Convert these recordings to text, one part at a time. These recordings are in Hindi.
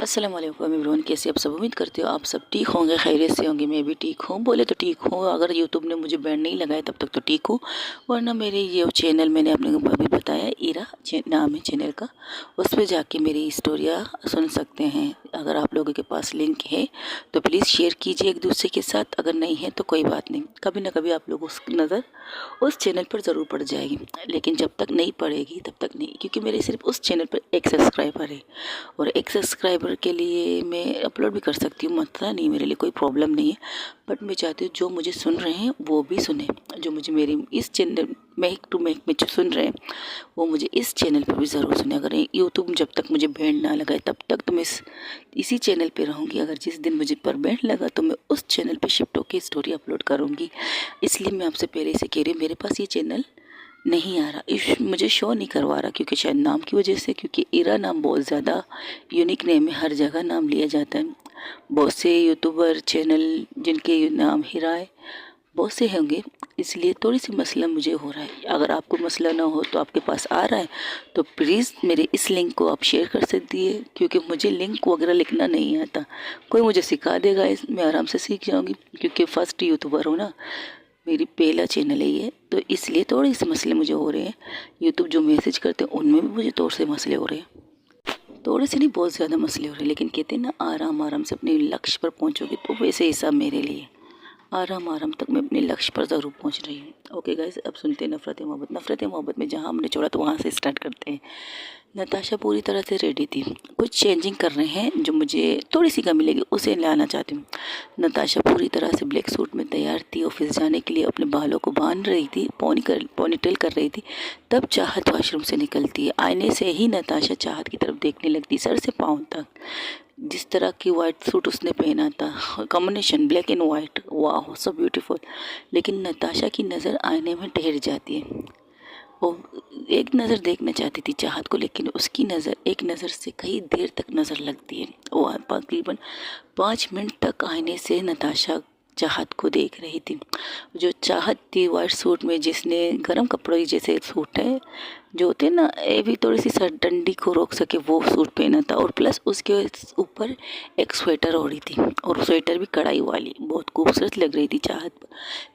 अस्सलाम वालेकुम एवरीवन, कैसे आप सब? उम्मीद करते हो आप सब ठीक होंगे, खैरियत से होंगे। मैं भी ठीक हूँ, बोले तो ठीक हूँ। अगर यूट्यूब ने मुझे बैन नहीं लगाया तब तक तो ठीक हूँ, वरना मेरे ये चैनल मैंने अपने को अभी बताया, इरा नाम है चैनल का, उस पर जाके मेरी स्टोरियाँ सुन सकते हैं। अगर आप लोगों के पास लिंक है तो प्लीज़ शेयर कीजिए एक दूसरे के साथ, अगर नहीं है तो कोई बात नहीं, कभी ना कभी आप लोग उसकी नज़र उस चैनल पर ज़रूर पड़ जाएगी। लेकिन जब तक नहीं पड़ेगी तब तक नहीं, क्योंकि मेरे सिर्फ उस चैनल पर एक सब्सक्राइबर है, और एक सब्सक्राइबर के लिए मैं अपलोड भी कर सकती हूँ, मतलब नहीं, मेरे लिए कोई प्रॉब्लम नहीं है। बट मैं चाहती हूँ जो मुझे सुन रहे हैं वो भी सुने, जो मुझे मेरी इस चैनल महक टू महक में जो सुन रहे हैं वो मुझे इस चैनल पर भी ज़रूर सुने। अगर यूट्यूब जब तक मुझे बैंड ना लगाए तब तक तो मैं इसी चैनल पे रहूँगी। अगर जिस दिन मुझे पर बैंड लगा तो मैं उस चैनल पे शिफ्ट होकर स्टोरी अपलोड करूँगी। इसलिए मैं आपसे पहले से कह रही हूँ, मेरे पास ये चैनल नहीं आ रहा, मुझे शो नहीं करवा रहा, क्योंकि शायद नाम की वजह से, क्योंकि इरा नाम बहुत ज़्यादा यूनिक नेम है, हर जगह नाम लिया जाता है। बहुत से यूट्यूबर चैनल जिनके नाम हीरा है, बहुत से होंगे, इसलिए थोड़ी सी मसला मुझे हो रहा है। अगर आपको मसला ना हो तो आपके पास आ रहा है तो प्लीज़ मेरे इस लिंक को आप शेयर कर सकती है, क्योंकि मुझे लिंक वगैरह लिखना नहीं आता। कोई मुझे सिखा देगा, मैं आराम से सीख जाऊँगी, क्योंकि फर्स्ट यूट्यूबर हूँ ना, मेरी पहला चैनल है ये, तो इसलिए थोड़े से मसले मुझे हो रहे हैं। यूट्यूब जो मैसेज करते हैं उनमें भी मुझे थोड़े से मसले हो रहे हैं, थोड़े से नहीं, बहुत ज़्यादा मसले हो रहे हैं। लेकिन कहते हैं ना, आराम आराम से अपने लक्ष्य पर पहुंचोगे, तो वैसे ही सब मेरे लिए आराम आराम तक मैं अपने लक्ष्य पर ज़रूर पहुंच रही हूँ। ओके गाइस, अब सुनते हैं नफ़रत मोहब्बत। नफ़रत मोहब्बत में जहाँ हमने छोड़ा तो वहाँ से स्टार्ट करते हैं। नताशा पूरी तरह से रेडी थी, कुछ चेंजिंग कर रहे हैं जो मुझे थोड़ी सी कमी लगी, उसे लाना चाहती हूँ। नताशा पूरी तरह से ब्लैक सूट में तैयार थी, ऑफिस जाने के लिए अपने बालों को बांध रही थी, पोनीटेल कर रही थी। तब चाहत वाशरूम से निकलती है। आईने से ही नताशा चाहत की तरफ देखने लगती, सर से पाँव तक। जिस तरह की वाइट सूट उसने पहना था, कॉम्बिनेशन ब्लैक एंड वाइट, वाह सो ब्यूटीफुल। लेकिन नताशा की नज़र आईने में ठहर जाती है। वो एक नज़र देखना चाहती थी चाहत को, लेकिन उसकी नज़र एक नज़र से कई देर तक नज़र लगती है। वो तकरीबन 5 मिनट तक आईने से नताशा चाहत को देख रही थी। जो चाहत थी वाइट सूट में, जिसने गर्म कपड़ों की जैसे सूट है जो होते हैं ना, ये भी थोड़ी सी सर ठंडी को रोक सके, वो सूट पहना था, और प्लस उसके ऊपर एक स्वेटर ओढ़ी थी, और स्वेटर भी कढ़ाई वाली, बहुत खूबसूरत लग रही थी चाहत।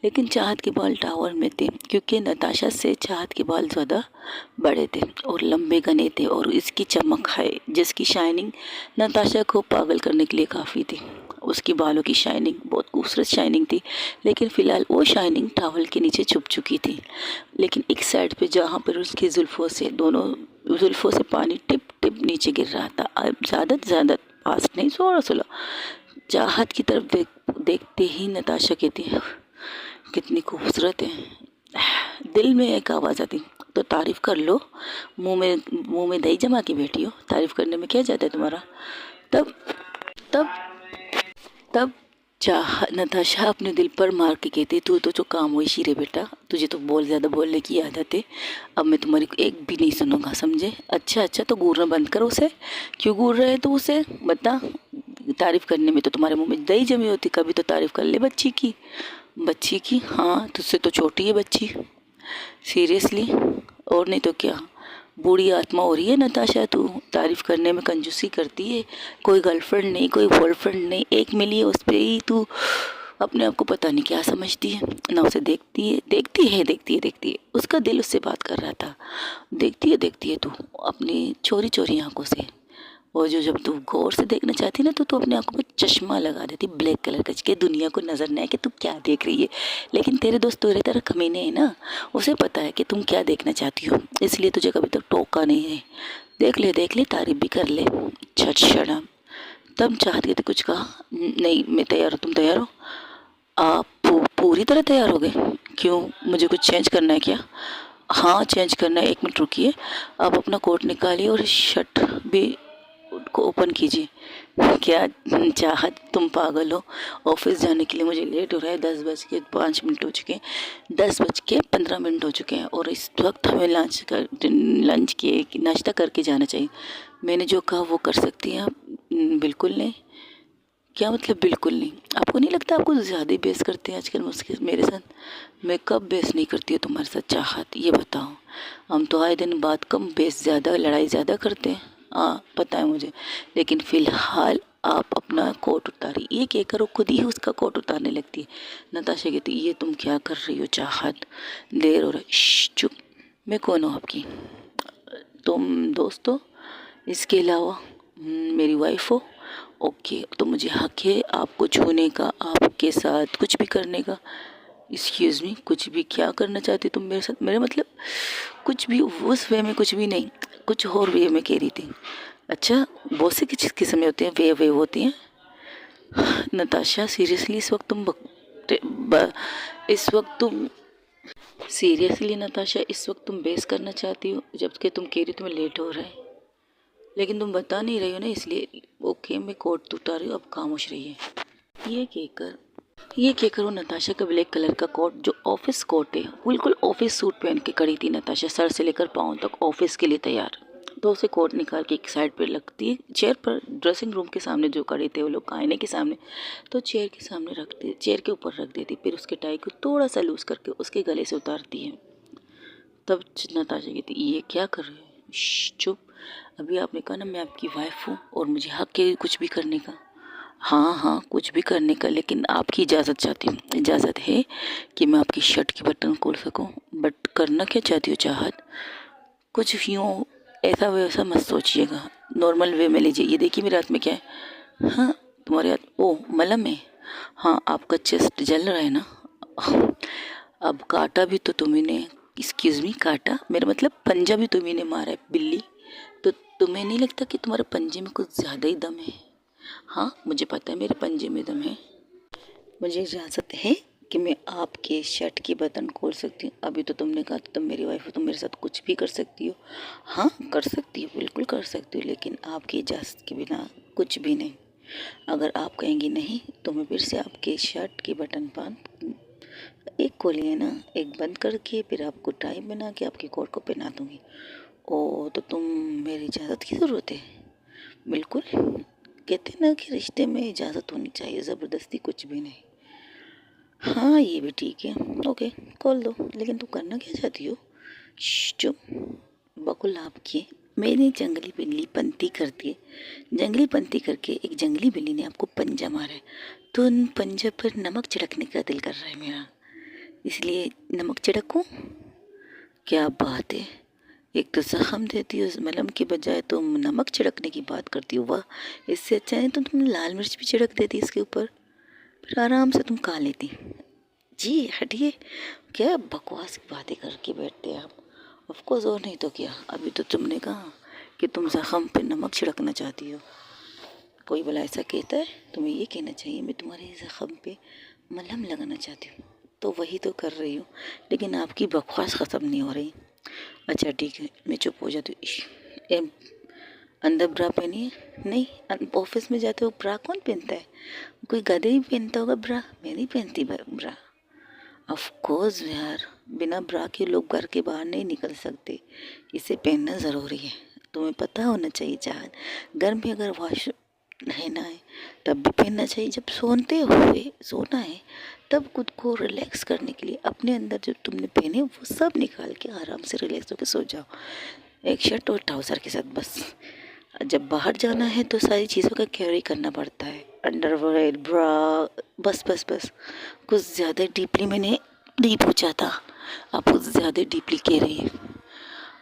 लेकिन चाहत के बाल टावर में थे, क्योंकि नताशा से चाहत के बाल ज़्यादा बड़े थे और लंबे घने थे, और इसकी चमक है जिसकी शाइनिंग नताशा को पागल करने के लिए काफ़ी थी। उसकी बालों की शाइनिंग बहुत खूबसूरत शाइनिंग थी, लेकिन फ़िलहाल वो शाइनिंग टॉवल के नीचे छुप चुकी थी। लेकिन एक साइड पे जहाँ पर उसकी जुल्फ़ों से, दोनों जुल्फ़ों से पानी टिप टिप नीचे गिर रहा था। अब ज़्यादा से ज़्यादा पास नहीं, थोड़ा सा चाहत की तरफ देखते ही नताशा कहती है, कितनी खूबसूरत है। दिल में एक आवाज़ आती, तो तारीफ़ कर लो, मुंह में दही जमा के बैठी हो, तारीफ़ करने में क्या जाता है तुम्हारा। तब तब तब नताशा अपने दिल पर मार के कहती, तू तो जो काम हुई शीरे बेटा, तुझे तो बहुत ज़्यादा बोलने की आदत है, अब मैं तुम्हारी एक भी नहीं सुनूंगा, समझे। अच्छा अच्छा, तो घूरना बंद कर उसे। क्यों घूर रहे तो उसे बता। तारीफ़ करने में तो तुम्हारे मुंह में दही जमी होती, कभी तो तारीफ़ कर ले बच्ची की। बच्ची की? हाँ, तुझसे तो छोटी है बच्ची, सीरियसली। और नहीं तो क्या, बूढ़ी आत्मा हो रही है नताशा, तू तारीफ़ करने में कंजूसी करती है। कोई गर्लफ्रेंड नहीं, कोई बॉयफ्रेंड नहीं, एक मिली है उस पर ही तू अपने आप को पता नहीं क्या समझती है ना। उसे देखती है, उसका दिल उससे बात कर रहा था। देखती है तू अपनी चोरी चोरी आंखों से, और जब तू गौर से देखना चाहती ना, तो तू अपने आंखों में चश्मा लगा देती ब्लैक कलर का, कि दुनिया को नज़र नहीं आए कि तू क्या देख रही है। लेकिन तेरे दोस्त तेरे तरह कमीने हैं ना, उसे पता है कि तुम क्या देखना चाहती हो, इसलिए तुझे कभी तक टोका नहीं है। देख ले, तारीफ भी कर ले, छड़। तब चाहती थी कुछ कहा नहीं, मैं तैयार हूँ, तुम तैयार हो? आप पूरी तरह तैयार हो गए? क्यों, मुझे कुछ चेंज करना है क्या? हाँ, चेंज करना है, 1 मिनट रुकिए। आप अपना कोट निकालिए और शर्ट भी को ओपन कीजिए। क्या चाहत, तुम पागल हो? ऑफिस जाने के लिए मुझे लेट हो रहा है, 10:05 हो चुके हैं, 10:15 हो चुके हैं, और इस वक्त हमें लंच के नाश्ता करके जाना चाहिए। मैंने जो कहा वो कर सकती हैं आप? बिल्कुल नहीं। क्या मतलब बिल्कुल नहीं? आपको नहीं लगता आपको ज़्यादा बहस करते हैं आजकल मुझके मेरे साथ? मैं कब बहस नहीं करती हूँ तुम्हारे साथ चाहत, ये बताओ। हम तो आए दिन बात कम, बहस ज़्यादा, लड़ाई ज़्यादा करते हैं। हाँ पता है मुझे, लेकिन फ़िलहाल आप अपना कोट उतारिए। ये कहकर वो खुद ही उसका कोट उतारने लगती है। नताशा कहती है, ये तुम क्या कर रही हो चाहत, देर हो रहा है। चुप, मैं कौन हूँ आपकी? तुम दोस्त हो, इसके अलावा मेरी वाइफ हो। ओके, तो मुझे हक है आपको छूने का, आपके साथ कुछ भी करने का। एक्सक्यूज़ मी, कुछ भी क्या करना चाहती तुम मेरे साथ? मेरे मतलब कुछ भी उस वे में, कुछ भी नहीं, कुछ और वे में कह रही थी। अच्छा, बहुत से किस किस्म में होते हैं, वे होती हैं। नताशा सीरियसली इस वक्त तुम इस वक्त तुम सीरियसली नताशा इस वक्त तुम बेस करना चाहती हो, जबकि तुम कह रही हो तुम्हें लेट हो रहा है, लेकिन तुम बता नहीं रही हो ना, इसलिए। ओके, मैं कोट उतार रही हूँ, अब खामोश रहिए। ये कहकर ये कहकर वो नताशा का ब्लैक कलर का कोट, जो ऑफिस कोट है, बिल्कुल ऑफिस सूट पहन के खड़ी थी नताशा, सर से लेकर पाँव तक ऑफिस के लिए तैयार। तो उसे कोट निकाल के एक साइड पर लगती है, चेयर पर, ड्रेसिंग रूम के सामने जो खड़े थे वो लोग आईने के सामने, तो चेयर के सामने रखती, चेयर के ऊपर रख देती, फिर उसके टाई को थोड़ा सा लूज करके उसके गले से उतारती है। तब नताशा कहती, ये क्या कर रही है? चुप, अभी आपने कहा ना मैं आपकी वाइफ हूँ और मुझे हक है कुछ भी करने का। हाँ हाँ, कुछ भी करने का, लेकिन आपकी इजाज़त चाहती हूँ। इजाज़त है कि मैं आपकी शर्ट की बटन खोल सकूँ, बट करना क्या चाहती हो चाहत? कुछ यूँ ऐसा वैसा मत सोचिएगा, नॉर्मल वे में लीजिए। ये देखिए मेरे हाथ में क्या है। हाँ, तुम्हारे हाथ, ओ मलम है। हाँ, आपका चेस्ट जल रहा है ना? अब काटा भी तो तुम्ही ने, एक्सक्यूज़ मी, काटा मेरा मतलब पंजा भी तुम्ही ने मारा है बिल्ली। तो तुम्हें नहीं लगता कि तुम्हारे पंजे में कुछ ज़्यादा ही दम है? हाँ, मुझे पता है मेरे पंजे में दम है। मुझे इजाज़त है कि मैं आपके शर्ट की बटन खोल सकती हूँ। अभी तो तुमने कहा तुम मेरी वाइफ हो, तुम मेरे साथ कुछ भी कर सकती हो। हाँ कर सकती हो, बिल्कुल कर सकती हो, लेकिन आपकी इजाज़त के बिना कुछ भी नहीं। अगर आप कहेंगी नहीं तो मैं फिर से आपके शर्ट की बटन बांध, एक खोलिए ना, एक बंद करके फिर आपको टाई बना के आपके कोट को पहना दूँगी। ओ, तो तुम मेरी इजाज़त की ज़रूरत है? बिल्कुल, कहते ना कि रिश्ते में इजाज़त होनी चाहिए, ज़बरदस्ती कुछ भी नहीं। हाँ ये भी ठीक है, ओके खोल दो, लेकिन तुम करना क्या चाहती हो? चुप, बकुल आपकी मेरी जंगली बिल्ली पंती करती है। जंगली पंती करके एक जंगली बिल्ली ने आपको पंजा मारा है, तो उन पंजे पर नमक छिड़कने का दिल कर रहा है मेरा, इसलिए नमक छिड़कूं? क्या बात है, एक तो जख्म देती हो मलहम की बजाय तुम नमक छिड़कने की बात करती हो। वाह, इससे अच्छा है तो तुम लाल मिर्च भी छिड़क देती इसके ऊपर, फिर आराम से तुम खा लेती। जी हटिए, क्या बकवास की बातें करके बैठते हैं आप। ऑफकोर्स, और नहीं तो क्या, अभी तो तुमने कहा कि तुम जख्म पे नमक छिड़कना चाहती हो। कोई भला ऐसा कहता है? तुम्हें ये कहना चाहिए मैं तुम्हारे जख्म पे मलहम लगाना चाहती हूँ, तो वही तो कर रही हूँ, लेकिन आपकी बकवास ख़त्म नहीं हो रही। अच्छा ठीक है, मैं चुप हो जाती हूँ। अंदर ब्रा पहनी है? नहीं, ऑफिस में जाते हो ब्रा कौन पहनता है? कोई गधे ही पहनता होगा ब्रा, मैं नहीं पहनती ब्रा। ऑफ कोर्स यार, बिना ब्रा के लोग घर के बाहर नहीं निकल सकते, इसे पहनना ज़रूरी है, तुम्हें पता होना चाहिए। चाहे घर में अगर वॉश रहना है तब भी पहनना चाहिए, जब सोते हुए सोना है तब खुद को रिलैक्स करने के लिए अपने अंदर जो तुमने पहने वो सब निकाल के आराम से रिलैक्स होकर सो जाओ, एक शर्ट और ट्राउज़र के साथ बस। जब बाहर जाना है तो सारी चीज़ों का कैरी करना पड़ता है, अंडरवेयर, ब्रा, बस बस बस। कुछ ज़्यादा डीपली मैंने नहीं पूछा था, आप कुछ ज़्यादा डीपली कह रही हैं।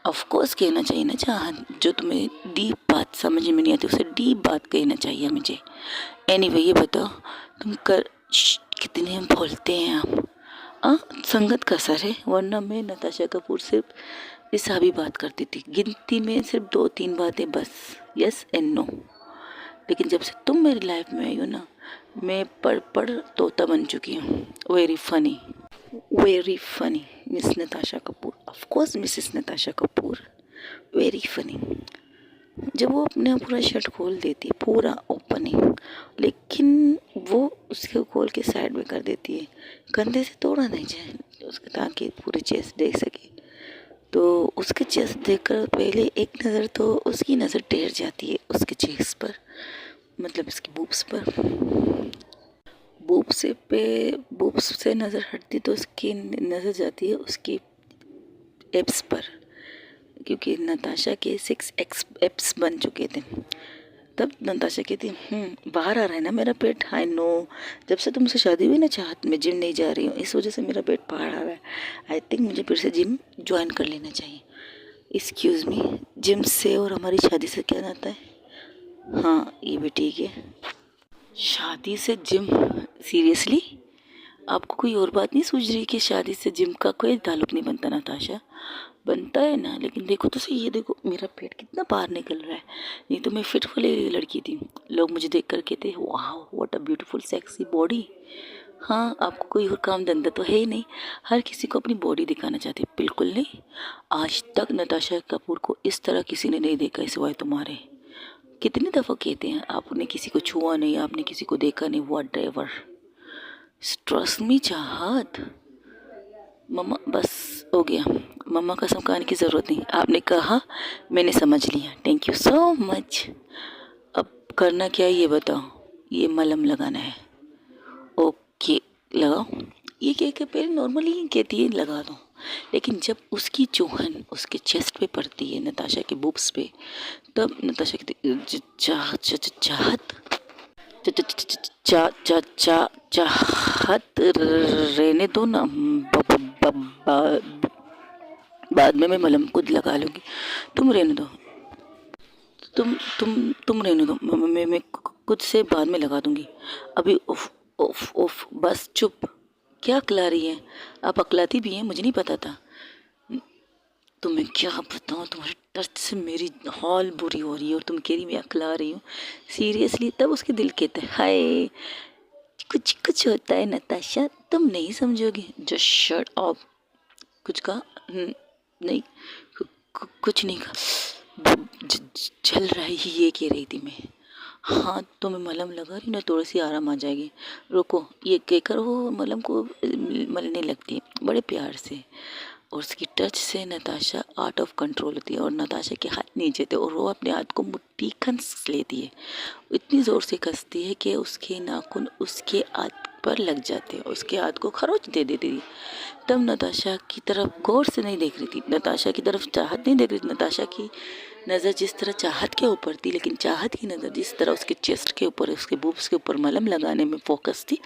ऑफ कोर्स कहना चाहिए ना चाहत, जो तुम्हें डीप बात समझ में नहीं आती उसे डीप बात कहना चाहिए मुझे। एनीवे ये बताओ तुम कितने बोलते हैं आप? संगत का असर है, वरना मैं नताशा कपूर सिर्फ ऐसा भी बात करती थी, गिनती में सिर्फ 2-3 बातें बस, यस एंड नो। लेकिन जब से तुम मेरी लाइफ में आई हो ना, मैं पढ़ पढ़ तोता बन चुकी हूँ। Very funny, very funny miss Natasha Kapoor, of course Mrs Natasha Kapoor, very funny. जब वो अपना पूरा शर्ट खोल देती है, पूरा ओपनिंग, लेकिन वो उसके खोल के साइड में कर देती है, कंधे से तोड़ा नहीं जाए उसके, ताकि पूरी चेस्ट देख सके। तो उसके चेस्ट देखकर पहले एक नज़र तो उसकी नज़र टेर जाती है उसके चेस्ट पर, मतलब इसकी बूब्स पर। बूब्स से नज़र हटती तो उसकी नज़र जाती है उसकी एब्स पर, क्योंकि नताशा के 6 एप्स बन चुके थे। तब नताशा कहती बाहर आ रहा है ना मेरा पेट। आई नो, जब से तुमसे शादी हुई ना चाहत में जिम नहीं जा रही हूँ, इस वजह से मेरा पेट बाहर आ रहा है। आई थिंक मुझे फिर से जिम ज्वाइन कर लेना चाहिए। एक्सक्यूज़ मी, जिम से और हमारी शादी से क्या नाता है? हाँ ये भी ठीक है। शादी से जिम? सीरियसली आपको कोई और बात नहीं सूझ रही कि शादी से जिम का कोई ताल्लुक नहीं बनता? नताशा बनता है ना, लेकिन देखो तो सही, ये देखो मेरा पेट कितना बाहर निकल रहा है। नहीं तो मैं फिट वाली लड़की थी। लोग मुझे देख कर कहते वाह what a beautiful sexy body. हाँ आपको कोई और काम धंधा तो है ही नहीं, हर किसी को अपनी बॉडी दिखाना चाहती है। बिल्कुल नहीं, आज तक नताशा कपूर को इस तरह किसी ने नहीं देखा सिवाय तुम्हारे। कितनी दफ़ा कहते हैं आपने किसी को छुआ नहीं, आपने किसी को देखा नहीं, वॉट एवर। ट्रस्ट मी चाहत। मम्मा बस हो गया, मम्मा का समझाने की ज़रूरत नहीं, आपने कहा मैंने समझ लिया, थैंक यू सो मच। अब करना क्या है ये बताओ? ये मलहम लगाना है। ओके लगाओ। ये कह के पहले नॉर्मली ही कहती है लगा दो, लेकिन जब उसकी चूहन उसके चेस्ट पे पड़ती है, नताशा के बुब्स पे, तब नताशा कहती चाहत चाहत रहने दो ना, बाद में मैं मलहम खुद लगा लूँगी, तुम रहने दो। तुम रहने दो, मैं खुद से बाद में लगा दूँगी। अभी उफ उफ उफ बस चुप। क्या अकला रही है? आप अकलाती भी हैं, मुझे नहीं पता था। तुम्हें क्या बताऊँ, तुम्हारे टच से मेरी हाल बुरी हो रही है और तुम कह रही मैं अकला रही हूँ। सीरियसली? तब उसके दिल कहते हैं हाय कुछ कुछ होता है नताशा, तुम नहीं समझोगी। Just shut up. कुछ कहा? नहीं कुछ नहीं कहा। चल रहा है ये कह रही थी मैं। हाँ तो मैं मलहम लगा रही ना, थोड़ी सी आराम आ जाएगी। रुको, ये कहकर वो मलहम को मलने लगती है बड़े प्यार से, और उसकी टच से नताशा आउट ऑफ कंट्रोल होती है और नताशा के हाथ नीचे थे और वो अपने हाथ को मुट्ठी खंस लेती है। इतनी ज़ोर से कसती है कि उसके नाखून उसके हाथ पर लग जाते हैं, उसके हाथ को खरोच दे देती थी। तब नताशा की तरफ गौर से नहीं देख रही थी, नताशा की तरफ चाहत नहीं देख रही थी। नताशा की नज़र जिस तरह चाहत के ऊपर थी, लेकिन चाहत की नज़र जिस तरह उसके चेस्ट के ऊपर, उसके बूब्स के ऊपर मलहम लगाने में फोकस थी,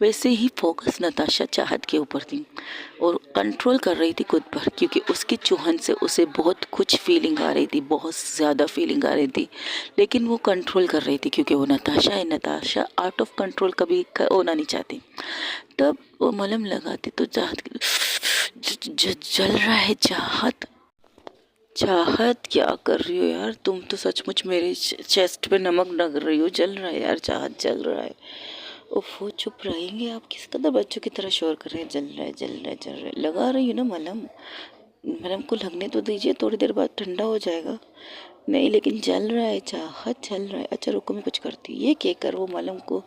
वैसे ही फोकस नताशा चाहत के ऊपर थी और कंट्रोल कर रही थी खुद पर, क्योंकि उसकी चुहन से उसे बहुत कुछ फीलिंग आ रही थी, बहुत ज़्यादा फीलिंग आ रही थी, लेकिन वो कंट्रोल कर रही थी क्योंकि वो नताशा है। नताशा आउट ऑफ कंट्रोल कभी होना नहीं चाहती। तब वो मलहम लगाती तो चाहत जल रहा है। चाहत क्या कर रही हो यार, तुम तो सचमुच मेरे चेस्ट पे नमक लग रही हो। जल रहा है यार, चाहत जल रहा है। ओफो चुप रहेंगे आप? किस कदर बच्चों की तरह शोर कर रहे हैं? जल रहा है जल रहा है जल रहा है। लगा रही हूँ ना मलहम, मलहम को लगने तो दीजिए, थोड़ी देर बाद ठंडा हो जाएगा। नहीं लेकिन जल रहा है, चाहत जल रहा है। अच्छा रुको मैं कुछ करती हूँ। ये कहकर वो मलहम को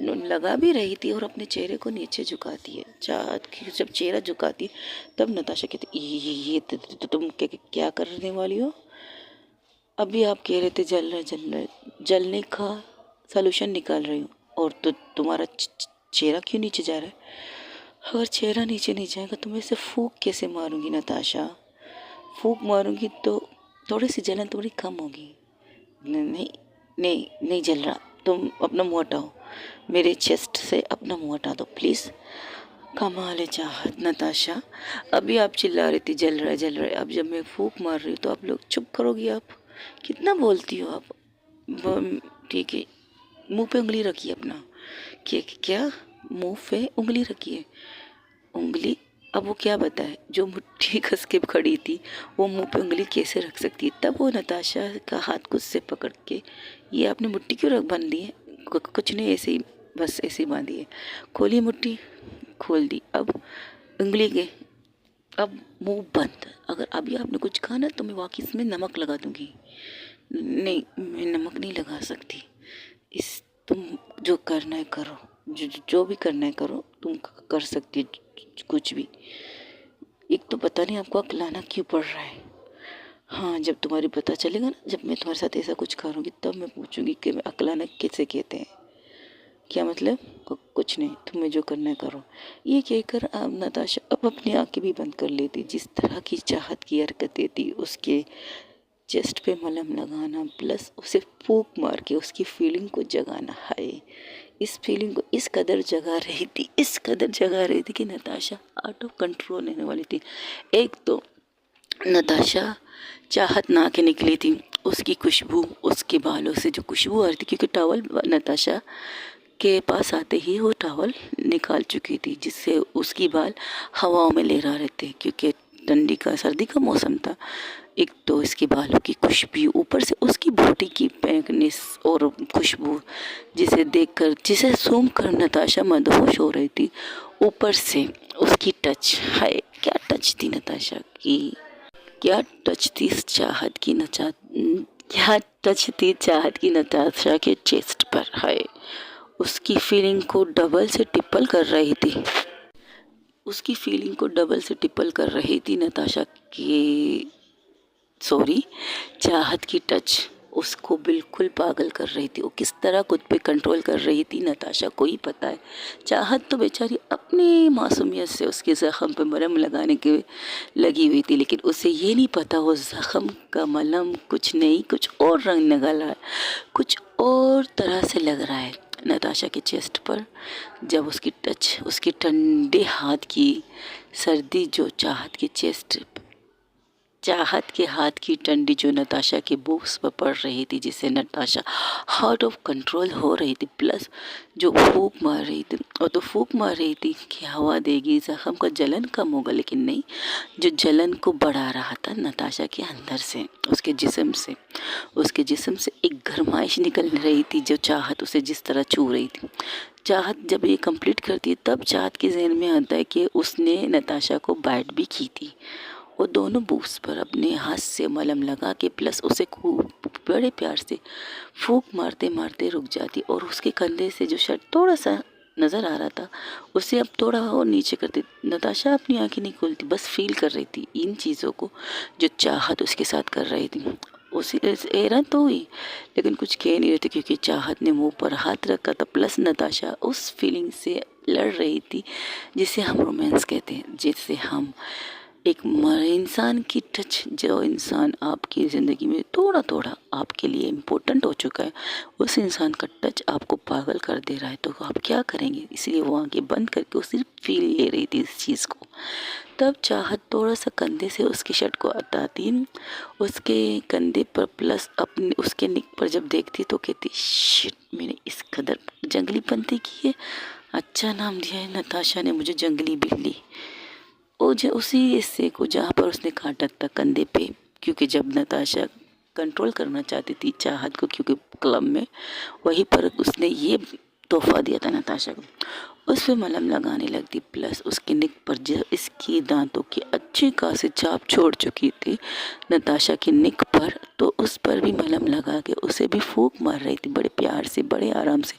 लगा भी रही थी और अपने चेहरे को नीचे झुकाती है। चाहत की जब चेहरा झुकाती है तब नताशा कहती ये तुम क्या करने वाली हो? अभी आप कह रहे थे जल रहा है जल रहा है, जलने का सलूशन निकाल रही हूँ, और तो तुम्हारा चेहरा क्यों नीचे जा रहा है? अगर चेहरा नीचे नहीं जाएगा तो मैं इसे फूंक कैसे मारूंगी नताशा? फूंक मारूंगी तो थोड़ी सी जलन थोड़ी कम होगी। नहीं नहीं नहीं जल रहा, तुम अपना मुँह हटाओ, मेरे चेस्ट से अपना मुँह हटा दो प्लीज़। कमाल है चाहत नताशा, अभी आप चिल्ला रही थी जल रहा है जल रहा है, अब जब मैं फूंक मार रही हूँ तो आप लोग चुप करोगी? आप कितना बोलती हो आप? ठीक है, मुंह पे उंगली रखिए अपना। क्या मुंह पे उंगली रखिए? उंगली? अब वो क्या बताए, जो मुट्ठी कस के खड़ी थी वो मुंह पे उंगली कैसे रख सकती है? तब वो नताशा का हाथ खुद से पकड़ के, ये आपने मुट्ठी क्यों रख बांध दी है? कुछ नहीं, ऐसे ही बस ऐसे ही बांधी है। खोलिए मुट्ठी, खोल दी। अब उंगली के, अब मुंह बंद। अगर अभी आपने कुछ कहा ना तो मैं वाकई इसमें नमक लगा दूंगी। नहीं मैं नमक नहीं लगा सकती। इस तुम जो करना है करो, जो भी करना है करो, तुम कर सकती है कुछ भी। एक तो पता नहीं आपको अकलाना क्यों पड़ रहा है। हाँ जब तुम्हारी पता चलेगा ना, जब मैं तुम्हारे साथ ऐसा कुछ करूँगी तब मैं पूछूंगी कि मैं अकलाना कैसे कहते हैं। क्या मतलब? कुछ नहीं, तुम्हें जो करना है करो। ये कहकर अब नताशा अब अपनी आंखें भी बंद कर लेती। जिस तरह की चाहत की हरकतें थी, उसके चेस्ट पे मलहम लगाना प्लस उसे फूंक मार के उसकी फीलिंग को जगाना। हाय, इस फीलिंग को इस कदर जगा रही थी, इस कदर जगा रही थी कि नताशा आउट ऑफ कंट्रोल रहने वाली थी। एक तो नताशा चाहत ना के निकली थी, उसकी खुशबू, उसके बालों से जो खुशबू आ रही थी, क्योंकि टॉवल नताशा के पास आते ही वो टॉवल निकाल चुकी थी, जिससे उसकी बाल हवाओं में लहरा रहे थे, क्योंकि ठंडी का सर्दी का मौसम था। एक तो इसके बालों की खुशबू, ऊपर से उसकी बॉडी की पैकनेस और खुशबू, जिसे देखकर, जिसे सूंघ कर नताशा मदहोश हो रही थी। ऊपर से उसकी टच, हाय क्या टच थी नताशा की, क्या टच थी इस चाहत की क्या टच थी चाहत की नताशा के चेस्ट पर। हाय, उसकी फीलिंग को डबल से ट्रिपल कर रही थी, उसकी फीलिंग को डबल से ट्रिपल कर रही थी नताशा की, सॉरी, चाहत की टच उसको बिल्कुल पागल कर रही थी। वो किस तरह खुद पे कंट्रोल कर रही थी नताशा को ही पता है। चाहत तो बेचारी अपनी मासूमियत से उसके ज़ख़म पे मलहम लगाने के लगी हुई थी, लेकिन उसे ये नहीं पता वो ज़ख़म का मलहम कुछ नहीं, कुछ और रंग निकाला है, कुछ और तरह से लग रहा है नताशा के चेस्ट पर। जब उसकी टच, उसकी ठंडे हाथ की सर्दी जो चाहत के हाथ की ठंडी जो नताशा के बूक्स पर पड़ रही थी, जिससे नताशा आउट ऑफ कंट्रोल हो रही थी, प्लस जो फूंक मार रही थी, और तो फूंक मार रही थी कि हवा देगी, जख्म का जलन कम होगा, लेकिन नहीं, जो जलन को बढ़ा रहा था नताशा के अंदर से, उसके जिस्म से एक गरमाइश निकल रही थी, जो चाहत उसे जिस तरह छू रही थी। चाहत जब ये कंप्लीट करती है, तब चाहत के जहन में आता है कि उसने नताशा को बाइट भी की थी। वो दोनों बूक्स पर अपने हाथ से मलहम लगा के प्लस उसे खूब बड़े प्यार से फूंक मारते मारते रुक जाती, और उसके कंधे से जो शर्ट थोड़ा सा नज़र आ रहा था, उसे अब थोड़ा और नीचे करती। नताशा अपनी आंखें नहीं खोलती, बस फील कर रही थी इन चीज़ों को जो चाहत उसके साथ कर रही थी। उसी हैरान तो हुई, लेकिन कुछ कह नहीं रही थी, क्योंकि चाहत ने मुंह पर हाथ रखा था, प्लस नताशा उस फीलिंग से लड़ रही थी जिसे हम रोमांस कहते हैं, जिसे हम एक इंसान की टच, जो इंसान आपकी ज़िंदगी में थोड़ा थोड़ा आपके लिए इम्पोर्टेंट हो चुका है, उस इंसान का टच आपको पागल कर दे रहा है, तो आप क्या करेंगे? इसलिए वो आंखें बंद करके वो सिर्फ फील ले रही थी इस चीज़ को। तब चाहत थोड़ा सा कंधे से उसकी शर्ट को हटाती, उसके कंधे पर प्लस अपने उसके निक पर जब देखती तो कहती, शिट, मैंने इस कदर जंगली पंथी की है। अच्छा नाम दिया है नताशा ने मुझे, जंगली बिल्ली। उसी हिस्से को जहाँ पर उसने काटा था कंधे पे, क्योंकि जब नताशा कंट्रोल करना चाहती थी चाहत को, क्योंकि क्लब में वहीं पर उसने ये तोहफा दिया था नताशा को, उस पे मलहम लगाने लगती, प्लस उसके निक पर जो इसकी दांतों की अच्छी खासी छाप छोड़ चुकी थी नताशा की निक पर, तो उस पर भी मलहम लगा के उसे भी फूंक मार रही थी बड़े प्यार से, बड़े आराम से।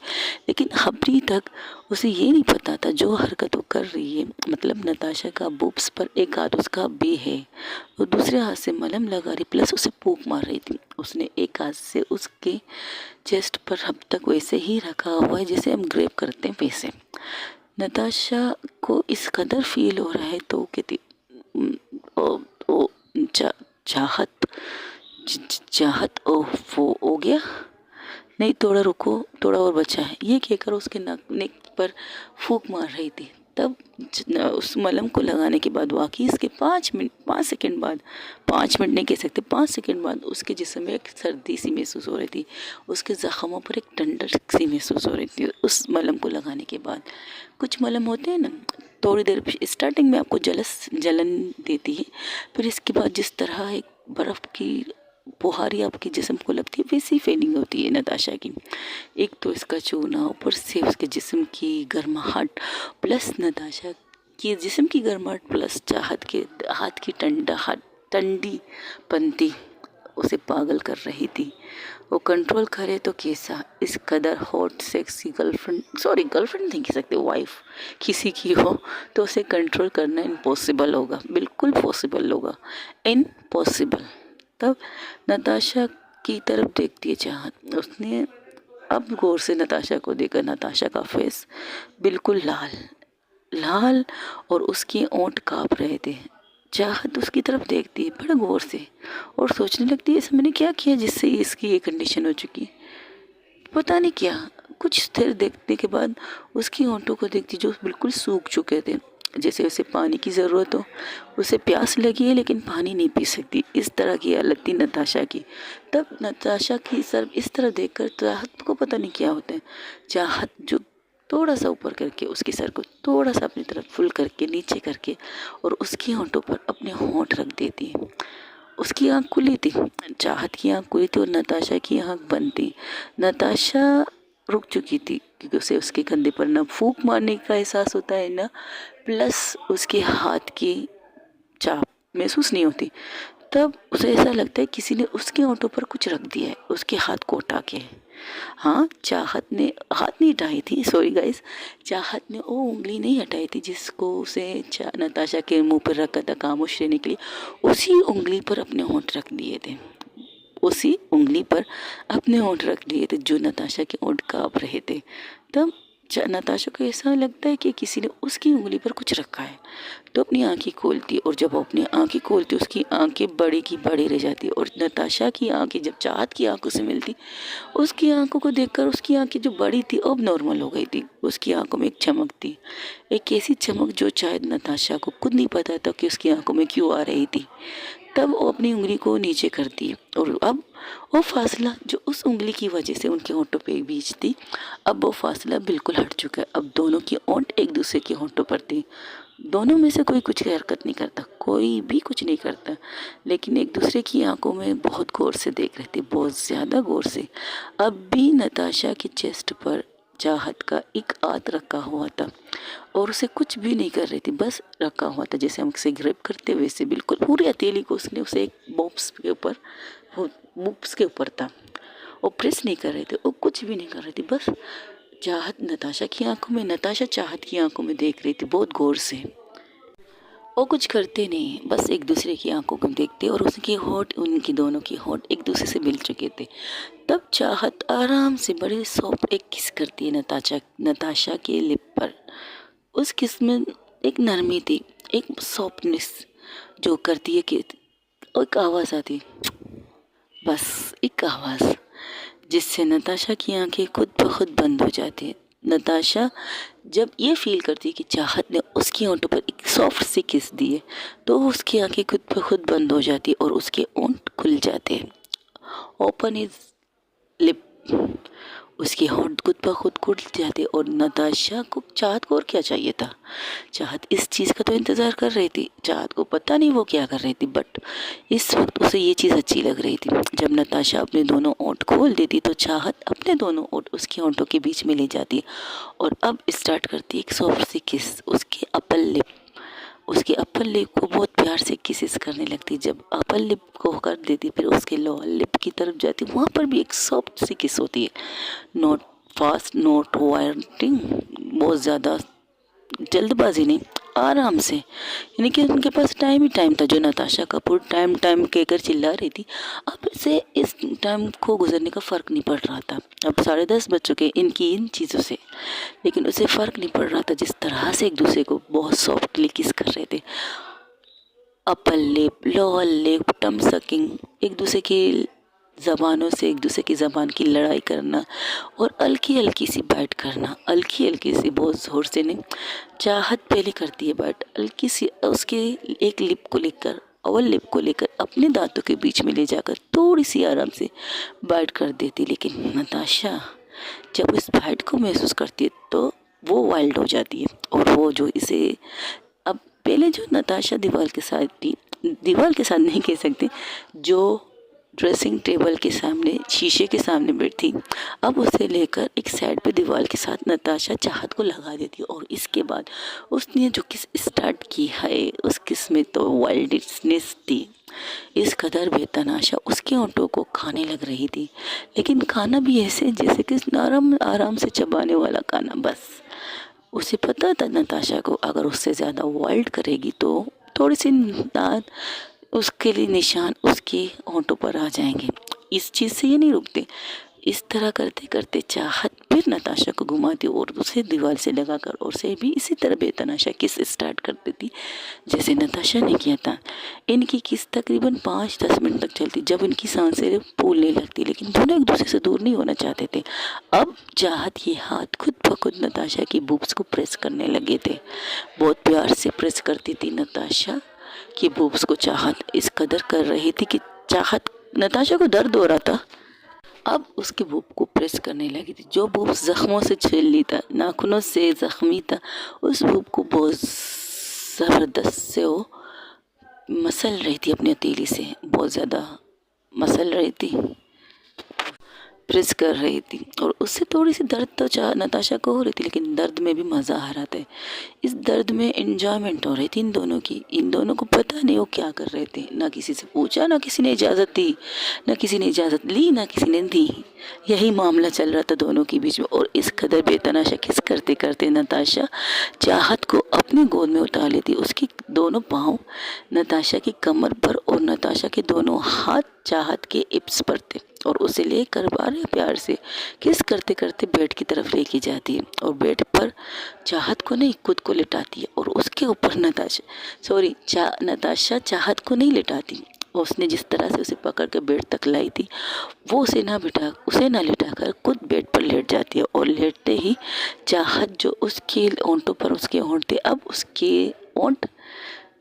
लेकिन अभी तक उसे ये नहीं पता था जो हरकत वो कर रही है, मतलब नताशा का बुब्स पर एक हाथ उसका भी है, वो दूसरे हाथ से मलहम लगा रही प्लस उसे फूंक मार रही थी। उसने एक हाथ से उसके चेस्ट पर अब तक वैसे ही रखा हुआ है जैसे हम ग्रेप करते हैं वैसे। नताशा को इस कदर फील हो रहा है, तो वो कहती, ओ, ओ, चाहत, चाहत, ओ वो हो गया, नहीं थोड़ा रुको, थोड़ा और बचा है, ये कहकर उसके नेक पर फूंक मार रही थी। तब उस मलहम को लगाने के बाद वाकई इसके 5 सेकंड बाद, 5 मिनट नहीं कह सकते, 5 सेकंड बाद उसके जिस्म में एक सर्दी सी महसूस हो रही थी, उसके ज़ख्मों पर एक ठंडक सी महसूस हो रही थी उस मलहम को लगाने के बाद। कुछ मलहम होते हैं ना, थोड़ी देर स्टार्टिंग में आपको जलन देती है, फिर इसके बाद जिस तरह एक बर्फ़ की फुहारी आपके जिस्म को लगती है, वैसी फीलिंग होती है नताशा की। एक तो इसका चूना, ऊपर से उसके जिस्म की गर्माहट, प्लस नताशा की जिस्म की गर्माहट, प्लस चाहत के हाथ की ठंडी पंती उसे पागल कर रही थी। वो कंट्रोल करे तो कैसा, इस कदर hot sexy girlfriend, sorry girlfriend नहीं कह सकते, वाइफ किसी की हो तो उसे कंट्रोल करना इम्पॉसिबल होगा, बिल्कुल पॉसिबल होगा, इम्पॉसिबल। तब नताशा की तरफ देखती है चाहत, उसने अब गौर से नताशा को देखा, नताशा का फेस बिल्कुल लाल लाल और उसके होंठ काँप रहे थे। चाहत उसकी तरफ देखती है बड़े गौर से और सोचने लगती है, ऐसा मैंने क्या किया जिससे इसकी ये कंडीशन हो चुकी, पता नहीं क्या। कुछ देर देखने के बाद उसकी होंठों को देखती जो बिल्कुल सूख चुके थे, जैसे उसे पानी की ज़रूरत हो। उसे प्यास लगी है लेकिन पानी नहीं पी सकती, इस तरह की हालत थी नताशा की। तब नताशा की सर इस तरह देखकर चाहत को पता नहीं क्या होता है। चाहत जो थोड़ा सा ऊपर करके उसके सर को थोड़ा सा अपनी तरफ फुल करके नीचे करके और उसकी होंठों पर अपने होंठ रख देती। उसकी आंख खुली थी, चाहत की आंख खुली थी और नताशा की आंख बंद थी। नताशा रुक चुकी थी क्योंकि उसे उसके कंधे पर न फूंक मारने का एहसास होता है, न प्लस उसके हाथ की चाप महसूस नहीं होती। तब उसे ऐसा लगता है किसी ने उसके होंठों पर कुछ रख दिया है, उसके हाथ को उठा के। हाँ, चाहत ने हाथ नहीं हटाई थी, सॉरी गाइस, चाहत ने वो उंगली नहीं हटाई थी जिसको उसे नताशा के मुंह पर रखा था खामोश रहने के लिए। उसी उंगली पर अपने होंठ रख दिए थे, उसी उंगली पर अपने होंठ रख दिए थे जो नताशा के होंठ काँप रहे थे। तब नताशा को ऐसा लगता है कि किसी ने उसकी उंगली पर कुछ रखा है, तो अपनी आंखें खोलती है और जब वो अपनी आंखें खोलती उसकी आंखें बड़ी की बड़ी रह जाती और नताशा की आंखें जब चाहत की आंखों से मिलती, उसकी आंखों को देखकर उसकी आंखें जो बड़ी थी अब नॉर्मल हो गई थी। उसकी आंखों में एक चमक थी, एक ऐसी चमक जो शायद नताशा को खुद नहीं पता था कि उसकी आंखों में क्यों आ रही थी। तब वो अपनी उंगली को नीचे करती है और अब वो फासला जो उस उंगली की वजह से उनके होंठों पे बीच थी, अब वो फासला बिल्कुल हट चुका है। अब दोनों की होंठ एक दूसरे के होंठों पर थी। दोनों में से कोई कुछ हरकत नहीं करता, कोई भी कुछ नहीं करता, लेकिन एक दूसरे की आंखों में बहुत गौर से देख रहे थे, बहुत ज़्यादा गौर से। अब भी नताशा की चेस्ट पर चाहत का एक हाथ रखा हुआ था और उसे कुछ भी नहीं कर रही थी, बस रखा हुआ था जैसे हम उसे ग्रिप करते वैसे बिल्कुल पूरी हथेली को उसने उसे एक बॉक्स के ऊपर था। वो प्रेस नहीं कर रहे थे, वो कुछ भी नहीं कर रही थी, बस चाहत नताशा की आंखों में, नताशा चाहत की आंखों में देख रही थी बहुत गौर से। वो कुछ करते नहीं, बस एक दूसरे की आंखों को देखते और उसके होंठ, उनकी दोनों की होंठ एक दूसरे से मिल चुके थे। तब चाहत आराम से बड़े सॉफ्ट एक किस करती है नताशा के लिप पर। उस किस में एक नरमी थी, एक सॉफ्टनेस जो करती है कि एक आवाज़ आती, बस एक आवाज़ जिससे नताशा की आंखें खुद ब खुद बंद हो जाती है। नताशा जब ये फील करती है कि चाहत ने उसकी होंठों पर एक सॉफ्ट सी किस दी है, तो उसकी आंखें खुद ब खुद बंद हो जाती है और उसके होंठ खुल जाते हैं। ओपन इज लिप, उसके होंठ खुद ब खुद खुल जाते और नताशा को चाहत को और क्या चाहिए था। चाहत इस चीज़ का तो इंतज़ार कर रही थी, चाहत को पता नहीं वो क्या कर रही थी, बट इस वक्त उसे ये चीज़ अच्छी लग रही थी। जब नताशा अपने दोनों होंठ खोल देती तो चाहत अपने दोनों होंठ उसके होंठों के बीच में ले जाती और अब स्टार्ट करती एक सॉफ्ट सी किस उसके अपर लिप, उसके अपर लिप को बहुत प्यार से किसेस करने लगती। जब अपर लिप को कर देती फिर उसके लोअर लिप की तरफ जाती, वहाँ पर भी एक सॉफ्ट सी किस होती है, नॉट फास्ट नॉट वाइटिंग, बहुत ज़्यादा जल्दबाजी नहीं, आराम से, यानी कि उनके पास टाइम ही टाइम था। जो नताशा कपूर टाइम टाइम कहकर चिल्ला रही थी, अब से इस टाइम को गुजरने का फ़र्क नहीं पड़ रहा था। अब 10:30 बज चुके इनकी इन चीज़ों से, लेकिन उसे फ़र्क नहीं पड़ रहा था। जिस तरह से एक दूसरे को बहुत सॉफ्टली किस कर रहे थे, अपर लिप लोअर लिप टम सकिंग, एक दूसरे की ज़बानों से एक दूसरे की ज़बान की लड़ाई करना और हल्की हल्की सी बाइट करना, हल्की हल्की सी, बहुत ज़ोर से नहीं। चाहत पहले करती है बाइट हल्की सी, उसके एक लिप को लेकर अवर लिप को लेकर अपने दांतों के बीच में ले जाकर थोड़ी सी आराम से बाइट कर देती। लेकिन नताशा जब इस बाइट को महसूस करती है तो वो वाइल्ड हो जाती है और वो जो इसे, अब पहले जो नताशा दीवार के साथ थी, दीवार के साथ नहीं कह सकते, जो ड्रेसिंग टेबल के सामने शीशे के सामने बैठी, अब उसे लेकर एक साइड पे दीवार के साथ नताशा चाहत को लगा देती है और इसके बाद उसने जो किस स्टार्ट की है उस किस में तो वाइल्डनेस थी, इस कदर बेतनाशा उसके होंठों को खाने लग रही थी, लेकिन खाना भी ऐसे जैसे कि आराम आराम से चबाने वाला खाना। बस उसे पता था नताशा को अगर उससे ज़्यादा वाइल्ड करेगी तो थोड़ी सी दांत उसके लिए निशान उसके होंठों पर आ जाएंगे। इस चीज़ से ये नहीं रुकते, इस तरह करते करते चाहत फिर नताशा को घुमाती और उसे दीवार से लगाकर और से भी इसी तरह बेतनाशा किस स्टार्ट कर देती जैसे नताशा ने किया था। इनकी किस तकरीबन 5-10 मिनट तक चलती जब इनकी सांसें फूलने लगती, लेकिन दोनों एक दूसरे से दूर नहीं होना चाहते थे। अब चाहत ये हाथ खुद ब खुद नताशा की बूब्स को प्रेस करने लगे थे। बहुत प्यार से प्रेस करती थी नताशा की बूब्स को। चाहत इस कदर कर रही थी कि चाहत नताशा को दर्द हो रहा था। अब उसके बूब को प्रेस करने लगी थी। जो बूब जख्मों से छीली था, नाखूनों से जख्मी था, उस बूब को बहुत ज़बरदस्त से वो मसल रही थी, अपनी हथेली से बहुत ज़्यादा मसल रही थी, प्रेस कर रही थी। और उससे थोड़ी सी दर्द तो नताशा को हो रही थी, लेकिन दर्द में भी मज़ा आ रहा था। इस दर्द में एंजॉयमेंट हो रही थी इन दोनों की। इन दोनों को पता नहीं वो क्या कर रहे थे। ना किसी से पूछा, ना किसी ने इजाज़त दी, ना किसी ने इजाज़त ली, ना किसी ने दी। यही मामला चल रहा था दोनों के बीच में। और इस कदर बेतनाशा किस करते करते नताशा चाहत को अपनी गोद में उठा लेती। उसकी दोनों पाँव नताशा की कमर पर और नताशा के दोनों हाथ चाहत के इप्स पर थे और उसे लेकर बड़े प्यार से किस करते करते बेड की तरफ लेके जाती है और बेड पर चाहत को नहीं खुद को लिटाती है और उसके ऊपर नताशा चाहत को नहीं लिटाती। उसने जिस तरह से उसे पकड़ कर बेड तक लाई थी वो उसे ना लिटाकर खुद बेड पर लेट जाती है। और लेटते ही चाहत जो उसके होंठों पर उसके होंठ थे, अब उसके होंठ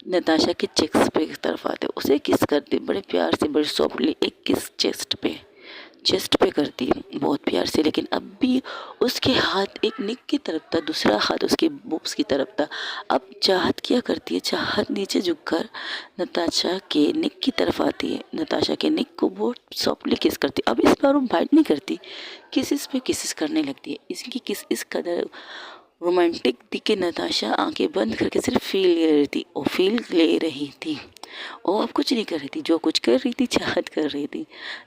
नताशा के चेस्ट पे की तरफ आते, उसे किस करती बड़े प्यार से, बड़े सॉफ्टली एक किस चेस्ट पे करती है बहुत प्यार से। लेकिन अब भी उसके हाथ एक निक की तरफ था, दूसरा हाथ उसके बुक्स की तरफ था। अब चाहत क्या करती है, चाहत नीचे झुककर नताशा के निक की तरफ आती है, नताशा के निक को बहुत सॉफ्टली किस करती है। अब इस बार वो बाइट नहीं करती, किसिस पे किसिस करने लगती है। इसकी किस इस कदर रोमांटिक थी कि नताशा आंखें बंद करके सिर्फ फील ले रही थी। वो अब कुछ नहीं कर रही थी, जो कुछ कर रही थी चाहत कर रही थी।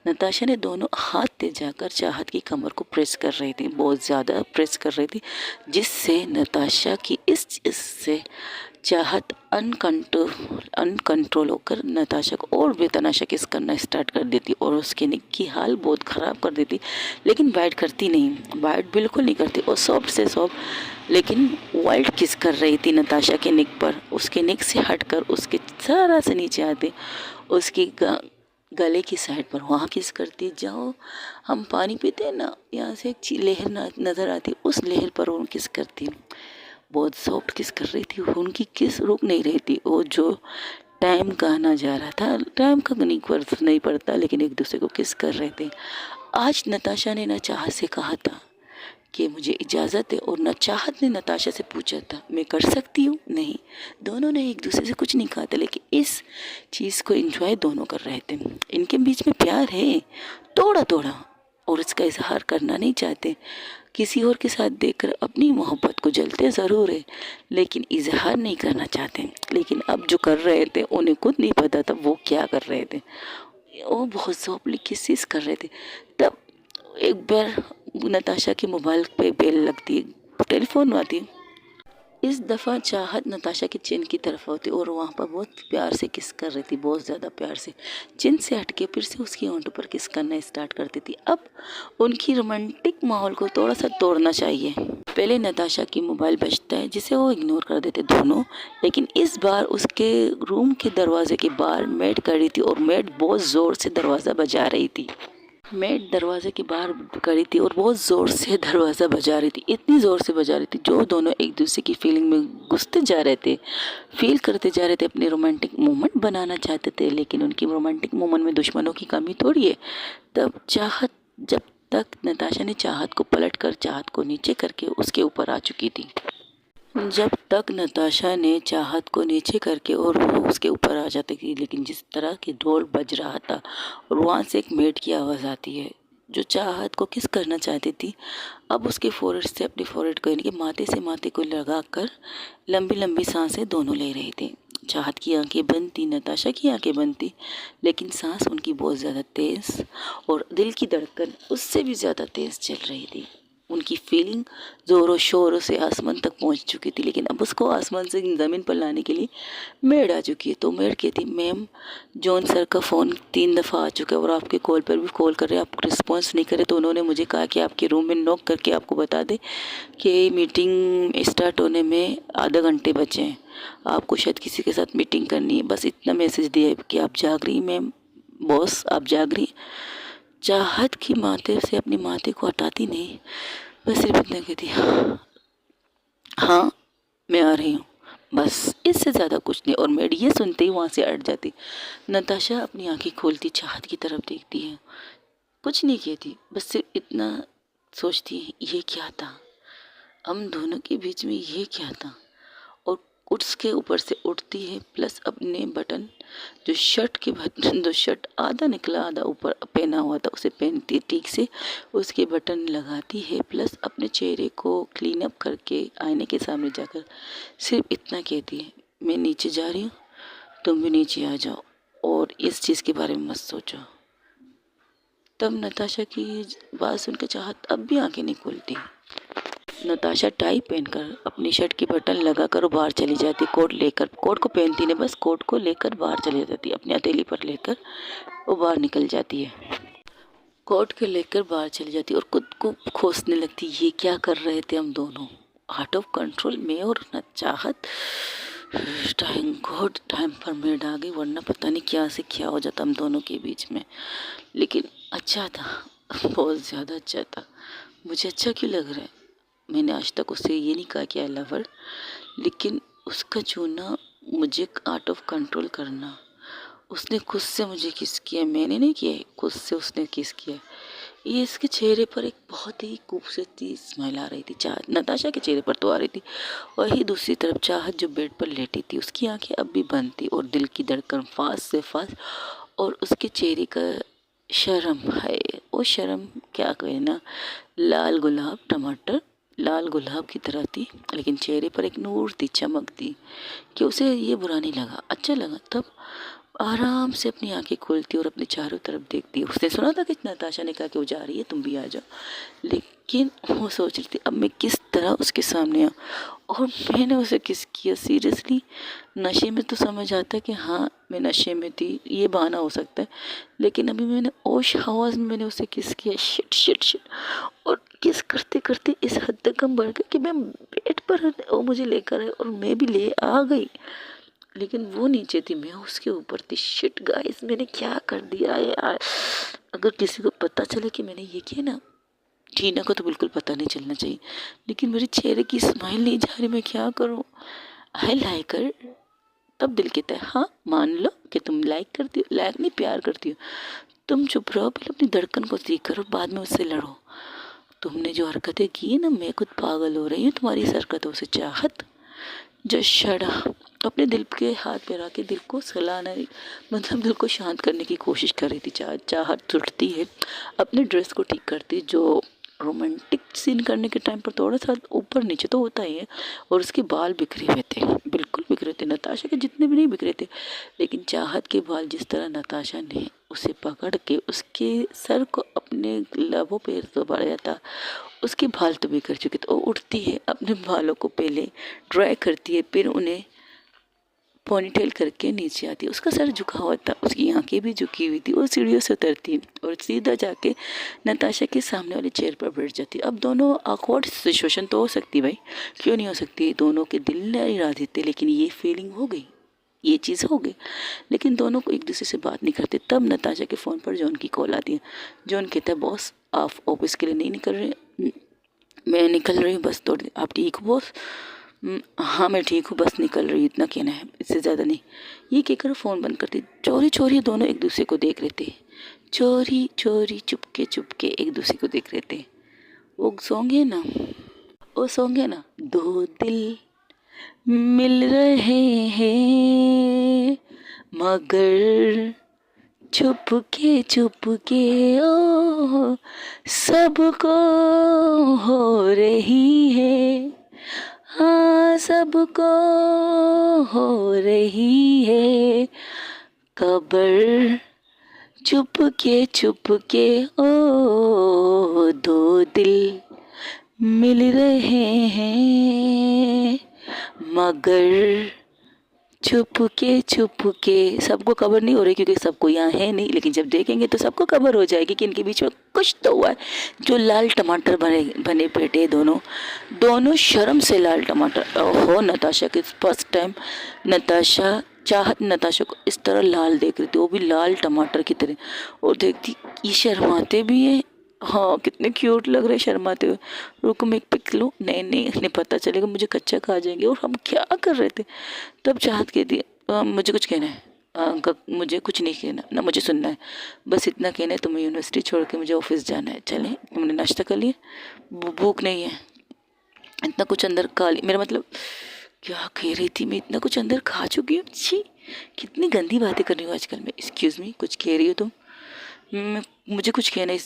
नताशा ने दोनों हाथ ले जाकर चाहत की कमर को प्रेस कर रही थी, बहुत ज़्यादा प्रेस कर रही थी, जिससे नताशा की इससे चाहत अनकंट्रोल होकर नताशा को और बेतनाशा किस करना स्टार्ट कर देती और उसके निक की हाल बहुत ख़राब कर देती। लेकिन बाइट करती नहीं, बाइट बिल्कुल नहीं करती और सॉफ्ट से सॉफ्ट लेकिन वाइल्ड किस कर रही थी नताशा के निक पर। उसके निक से हटकर उसके सारा से नीचे आते उसकी गले की साइड पर वहाँ किस करती, जहाँ हम पानी पीते हैं ना, यहाँ से एक लहर नज़र आती, उस लहर पर वो किस करती। बहुत सॉफ्ट किस कर रही थी, उनकी किस रुक नहीं रही थी। वो जो टाइम कहना जा रहा था, टाइम का नहीं पड़ता, लेकिन एक दूसरे को किस कर रहे थे। आज नताशा ने ना चाहत से कहा था कि मुझे इजाज़त है, और न चाहत ने नताशा से पूछा था मैं कर सकती हूँ। नहीं, दोनों ने एक दूसरे से कुछ नहीं कहा था, लेकिन इस चीज़ को एंजॉय दोनों कर रहे थे। इनके बीच में प्यार है थोड़ा थोड़ा, और इसका इजहार करना नहीं चाहते। किसी और के साथ देखकर अपनी मोहब्बत को जलते ज़रूर है, लेकिन इजहार नहीं करना चाहते। लेकिन अब जो कर रहे थे उन्हें खुद नहीं पता था वो क्या कर रहे थे। वो बहुत सॉफ्टली किसिस कर रहे थे। तब एक बार नताशा के मोबाइल पे बेल लगती, टेलीफोन आती। इस दफ़ा चाहत नताशा के चिन की तरफ होती और वहाँ पर बहुत प्यार से किस कर रही थी, बहुत ज़्यादा प्यार से। चिन से हटके फिर से उसकी होंठों पर किस करना स्टार्ट करती थी। अब उनकी रोमांटिक माहौल को थोड़ा सा तोड़ना चाहिए। पहले नताशा की मोबाइल बजता है जिसे वो इग्नोर कर देते दोनों, लेकिन इस बार उसके रूम के दरवाजे के बाहर मेड खड़ी थी और मेड बहुत ज़ोर से दरवाज़ा बजा रही थी। मेड दरवाजे के बाहर खड़ी थी और बहुत ज़ोर से दरवाज़ा बजा रही थी, इतनी ज़ोर से बजा रही थी जो दोनों एक दूसरे की फीलिंग में घुसते जा रहे थे, फील करते जा रहे थे, अपने रोमांटिक मोमेंट बनाना चाहते थे। लेकिन उनकी रोमांटिक मोमेंट में दुश्मनों की कमी थोड़ी है। जब तक नताशा ने चाहत को पलटकर चाहत को नीचे करके उसके ऊपर आ चुकी थी। जब तक नताशा ने चाहत को नीचे करके और वो उसके ऊपर आ जाती थी, लेकिन जिस तरह की ढोल बज रहा था और वहाँ से एक मेड की आवाज़ आती है जो चाहत को किस करना चाहती थी। अब उसके फोrehead से अपने फोrehead को, यानी कि माथे से माथे को लगाकर लंबी लंबी सांसें दोनों ले रहे थे। चाहत की आंखें बंद थी, नताशा की आंखें बंद थी, लेकिन सांस उनकी बहुत ज़्यादा तेज़ और दिल की धड़कन उससे भी ज़्यादा तेज़ चल रही थी। उनकी फीलिंग ज़ोरों शोरों से आसमान तक पहुंच चुकी थी, लेकिन अब उसको आसमान से ज़मीन पर लाने के लिए मेड आ चुकी है। तो मेड कहती, मैम जॉन सर का फ़ोन 3 दफ़ा आ चुका है और आपके कॉल पर भी कॉल कर रहे हैं, आप रिस्पॉन्स नहीं करे, तो उन्होंने मुझे कहा कि आपके रूम में नॉक करके आपको बता दे कि मीटिंग स्टार्ट होने में आधा घंटे बचे हैं, आपको शायद किसी के साथ मीटिंग करनी है। बस इतना मैसेज दिया है कि आप जाग रही मैम, बॉस आप जाग रही। चाहत की माथे से अपनी माथे को हटाती नहीं, बस सिर्फ इतना कहती, हाँ मैं आ रही हूँ, बस इससे ज़्यादा कुछ नहीं। और मेड ये सुनते ही वहाँ से हट जाती। नताशा अपनी आंखें खोलती, चाहत की तरफ देखती है, कुछ नहीं कहती, बस सिर्फ इतना सोचती है, ये क्या था, हम दोनों के बीच में ये क्या था। और उसके ऊपर से उठती है, प्लस अपने बटन, जो शर्ट के बटन, जो शर्ट आधा निकला आधा ऊपर पहना हुआ था, उसे पहनती ठीक से, उसके बटन लगाती है, प्लस अपने चेहरे को क्लीन अप करके आईने के सामने जाकर सिर्फ इतना कहती है, मैं नीचे जा रही हूँ, तुम भी नीचे आ जाओ और इस चीज़ के बारे में मत सोचो। तब नताशा की बात सुनकर चाहत अब भी आंखें नहीं खोलती। नताशा टाई पहनकर अपनी शर्ट की बटन लगाकर वो बाहर चली जाती, कोट लेकर, कोट को पहनती नहीं, बस कोट को लेकर बाहर चली जाती, अपनी हथेली पर लेकर वो बाहर निकल जाती है। कोट को लेकर बाहर चली जाती और खुद को कोसने लगती, ये क्या कर रहे थे हम दोनों, आउट ऑफ कंट्रोल, मैं और न चाहत। टाइम गॉड, टाइम पर मेड आ गई, वरना पता नहीं क्या से क्या हो जाता हम दोनों के बीच में। लेकिन अच्छा था, बहुत ज़्यादा अच्छा था। मुझे अच्छा क्यों लग रहा है, मैंने आज तक उससे ये नहीं कहा कि आई लव हर, लेकिन उसका जो ना मुझे आउट ऑफ कंट्रोल करना, उसने खुद से मुझे किस किया, मैंने नहीं किया है, खुद से उसने किस किया। ये इसके चेहरे पर एक बहुत ही खूबसूरती स्माइल आ रही थी, चाहत नताशा के चेहरे पर तो आ रही थी। वही दूसरी तरफ चाहत जो बेड पर लेटी थी, उसकी आंखें अब भी बंद थी और दिल की धड़कन फास्ट से फास्ट, और उसके चेहरे का शर्म है, वो शर्म क्या कहे ना, लाल गुलाब टमाटर, लाल गुलाब की तरह थी, लेकिन चेहरे पर एक नूर थी, चमक थी, कि उसे ये बुरा नहीं लगा, अच्छा लगा। तब आराम से अपनी आंखें खोलती और अपने चारों तरफ देखती। उसने सुना था कि नताशा ने कहा कि वो जा रही है, तुम भी आ जाओ, लेकिन वो सोच रही थी अब मैं किस तरह उसके सामने आऊँ। और मैंने उसे किस किया, सीरियसली नशे में तो समझ आता है कि हाँ मैं नशे में थी, ये बहाना हो सकता है, लेकिन अभी मैंने होश हवास में मैंने उसे किस किया, शिट शिट शिट। और किस करते करते इस हद तक हम बढ़ गए कि मैं बेड पर, वो मुझे लेकर आए और मैं भी ले आ गई, लेकिन वो नीचे थी, मैं उसके ऊपर थी। शिट गाइस, मैंने क्या कर दिया यार। अगर किसी को पता चले कि मैंने ये किया ना, टीना को तो बिल्कुल पता नहीं चलना चाहिए, लेकिन मेरे चेहरे की स्माइल नहीं जा रही, मैं क्या करूँ। आई लाइक कर, तब दिल कहता है हाँ मान लो कि तुम लाइक करती हो, लाइक नहीं प्यार करती हो, तुम चुप रहो, पहले अपनी धड़कन को सीख करो, बाद में उससे लड़ो। तुमने जो हरकतें की ना, मैं खुद पागल हो रही हूँ तुम्हारी इस हरकतों से। चाहत जो शड़ा अपने दिल के हाथ पे रख के दिल को सहलाना, मतलब दिल को शांत करने की कोशिश कर रही थी। चाहत टूटती है, अपने ड्रेस को ठीक करती, जो रोमांटिक सीन करने के टाइम पर थोड़ा सा ऊपर नीचे तो होता ही है, और उसके बाल बिखरे हुए थे, बिल्कुल बिखरे थे, नताशा के जितने भी नहीं बिखरे थे, लेकिन चाहत के बाल जिस तरह नताशा ने उसे पकड़ के उसके सर को अपने लबों पे दबाया था, उसके बाल तो बिखर चुके थे। वो उठती है, अपने बालों को पहले ड्राई करती है, फिर उन्हें पोनीटेल करके नीचे आती है, उसका सर झुका हुआ था, उसकी आंखें भी झुकी हुई थी। वो सीढ़ियों से उतरती है और सीधा जाके नताशा के सामने वाले चेयर पर बैठ जाती है। अब दोनों ऑकवर्ड सिचुएशन तो हो सकती भाई, क्यों नहीं हो सकती, दोनों के दिल नहीं इरादे थे, लेकिन ये फीलिंग हो गई, ये चीज़ हो गई, लेकिन दोनों को एक दूसरे से बात नहीं करते। तब नताशा के फ़ोन पर जॉन की कॉल आती है। जॉन कहता है बॉस आप ऑफिस के लिए नहीं निकल रहे, मैं निकल रही हूँ बस थोड़ी देर, आप ठीक हो बॉस? हाँ मैं ठीक हूँ, बस निकल रही हूँ, इतना कहना है, इससे ज़्यादा नहीं। ये कहकर फ़ोन बंद करती। चोरी चोरी दोनों एक दूसरे को देख रहे थे, चोरी चोरी चुपके चुपके एक दूसरे को देख रहे थे। वो सॉन्ग है ना, वो सॉन्ग है ना, दो दिल मिल रहे हैं मगर छुपके ओ सबको हो रही है, हाँ सबको हो रही है खबर, चुपके ओ दो दिल मिल रहे हैं मगर छुप के। सबको खबर नहीं हो रही क्योंकि सबको यहाँ है नहीं, लेकिन जब देखेंगे तो सबको खबर हो जाएगी कि इनके बीच में कुछ तो हुआ है। जो लाल टमाटर बने बने बेटे दोनों दोनों शर्म से लाल टमाटर। ओहो, नताशा के फर्स्ट टाइम चाहत नताशा को इस तरह लाल देख रही थी, वो भी लाल टमाटर की तरह। और देखती ये शर्माते भी है। हाँ, कितने क्यूट लग रहे शर्माते हुए। रुको मैं एक पिक लूँ। नहीं नहीं, इन्हें पता चलेगा मुझे कच्चा खा जाएंगे। और हम क्या कर रहे थे तब। चाहत कहती है मुझे कुछ कहना है। मुझे कुछ नहीं कहना ना, मुझे सुनना है। बस इतना कहना है, तुम्हें यूनिवर्सिटी छोड़ के मुझे ऑफिस जाना है। चलें, तुमने नाश्ता कर लिया? भूख नहीं है। इतना कुछ अंदर खा लिया, मेरा मतलब क्या कह रही थी मैं, इतना कुछ अंदर खा चुकी हूँ। छी, कितनी गंदी बातें कर रही हूँ आजकल मैं। एक्सक्यूज़ मी, कुछ कह रही हो तुम? मुझे कुछ कहना है।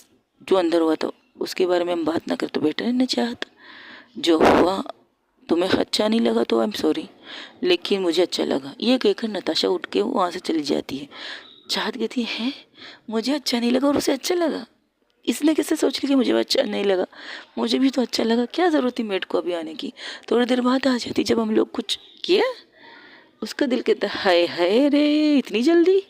जो अंदर हुआ था उसके बारे में हम बात ना कर तो बेटर है ना। चाहत, जो हुआ तुम्हें अच्छा नहीं लगा तो आई एम सॉरी, लेकिन मुझे अच्छा लगा। ये कहकर नताशा उठ के वहाँ से चली जाती है। चाहत कहती है मुझे अच्छा नहीं लगा और उसे अच्छा लगा। इसने कैसे सोच लिया कि मुझे अच्छा नहीं लगा? मुझे भी तो अच्छा लगा। क्या ज़रूरत थी मेड को अभी आने की? थोड़ी देर बाद आ जाती जब हम लोग कुछ किया। उसका दिल कहता हाय हाय रे, इतनी जल्दी?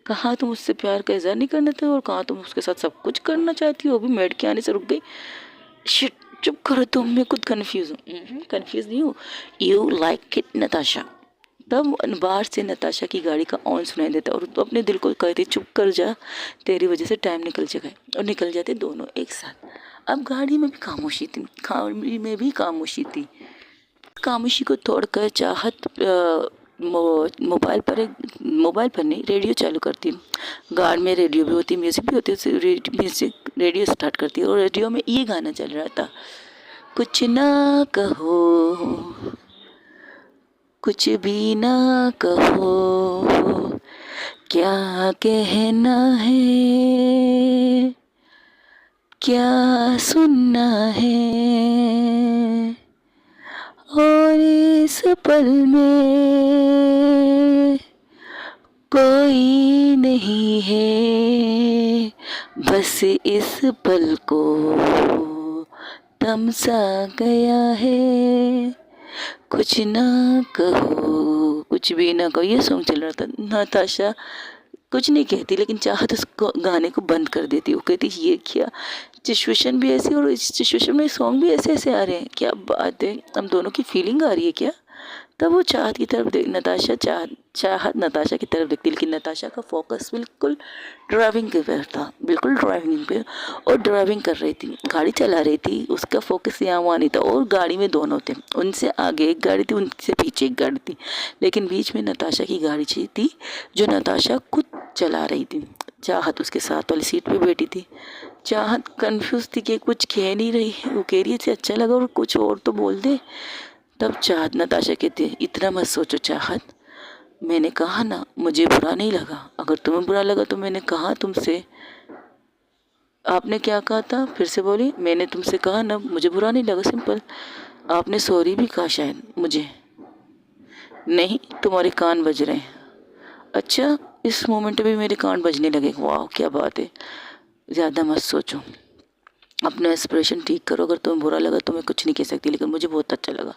कहाँ तुम उससे प्यार का इजहार नहीं करना था और कहाँ तुम उसके साथ सब कुछ करना चाहती हो। अभी मेड के आने से रुक गई। शिट, चुप करो तुम, मैं खुद कंफ्यूज हूँ। कंफ्यूज नहीं हूँ। You like it Natasha. तब बाहर से नताशा की गाड़ी का ऑन सुनाई देता और तो अपने दिल को कहते चुप कर जा, तेरी वजह से टाइम निकल जाएगा। और निकल जाते दोनों एक साथ। अब गाड़ी में भी खामोशी थी, गाड़ी में भी खामोशी थी। खामोशी को तोड़कर चाहत मोबाइल पर नहीं, रेडियो चालू करती। गाड़ी में रेडियो भी होती, म्यूज़िक भी होती है। रेडियो स्टार्ट करती है और रेडियो में ये गाना चल रहा था, कुछ ना कहो, कुछ भी ना कहो, क्या कहना है, क्या सुनना है। और इस पल में कोई नहीं है, बस इस पल को तमसा गया है। कुछ ना कहो, कुछ भी ना कहो, ये सॉन्ग चल रहा था। नताशा कुछ नहीं कहती, लेकिन चाहत उस गाने को बंद कर देती। वो कहती ये क्या सिचुएशन भी ऐसी और इस सिचुएशन में सॉन्ग भी ऐसे ऐसे आ रहे हैं, क्या बात है। हम दोनों की फीलिंग आ रही है क्या? तब वो चाहत की तरफ देख, चाहत नताशा की तरफ देखती, लेकिन नताशा का फोकस बिल्कुल ड्राइविंग के पर था, बिल्कुल ड्राइविंग पे। और ड्राइविंग कर रही थी, गाड़ी चला रही थी। उसका फोकस यहाँ वहाँ नहीं था। और गाड़ी में दोनों थे, उनसे आगे एक गाड़ी थी, उनसे पीछे एक गाड़ी थी, लेकिन बीच में नताशा की गाड़ी थी जो नताशा खुद चला रही थी। चाहत उसके साथ वाली सीट पे बैठी थी। चाहत कंफ्यूज थी कि कुछ कह नहीं रही है। वो कह रही है अच्छा लगा और कुछ और तो बोल दे। तब चाहत नताशा कहती है इतना मत सोचो चाहत, मैंने कहा ना मुझे बुरा नहीं लगा। अगर तुम्हें बुरा लगा तो मैंने कहा तुमसे। आपने क्या कहा था? फिर से बोली। मैंने तुमसे कहा ना मुझे बुरा नहीं लगा, सिंपल। आपने सॉरी भी कहा शायद मुझे। नहीं, तुम्हारे कान बज रहे हैं। अच्छा, इस मोमेंट में भी मेरे कान बजने लगे। वाह क्या बात है। ज़्यादा मत सोचो, अपना एक्सप्रेशन ठीक करो। अगर तुम्हें बुरा लगा तो मैं कुछ नहीं कह सकती, लेकिन मुझे बहुत अच्छा लगा।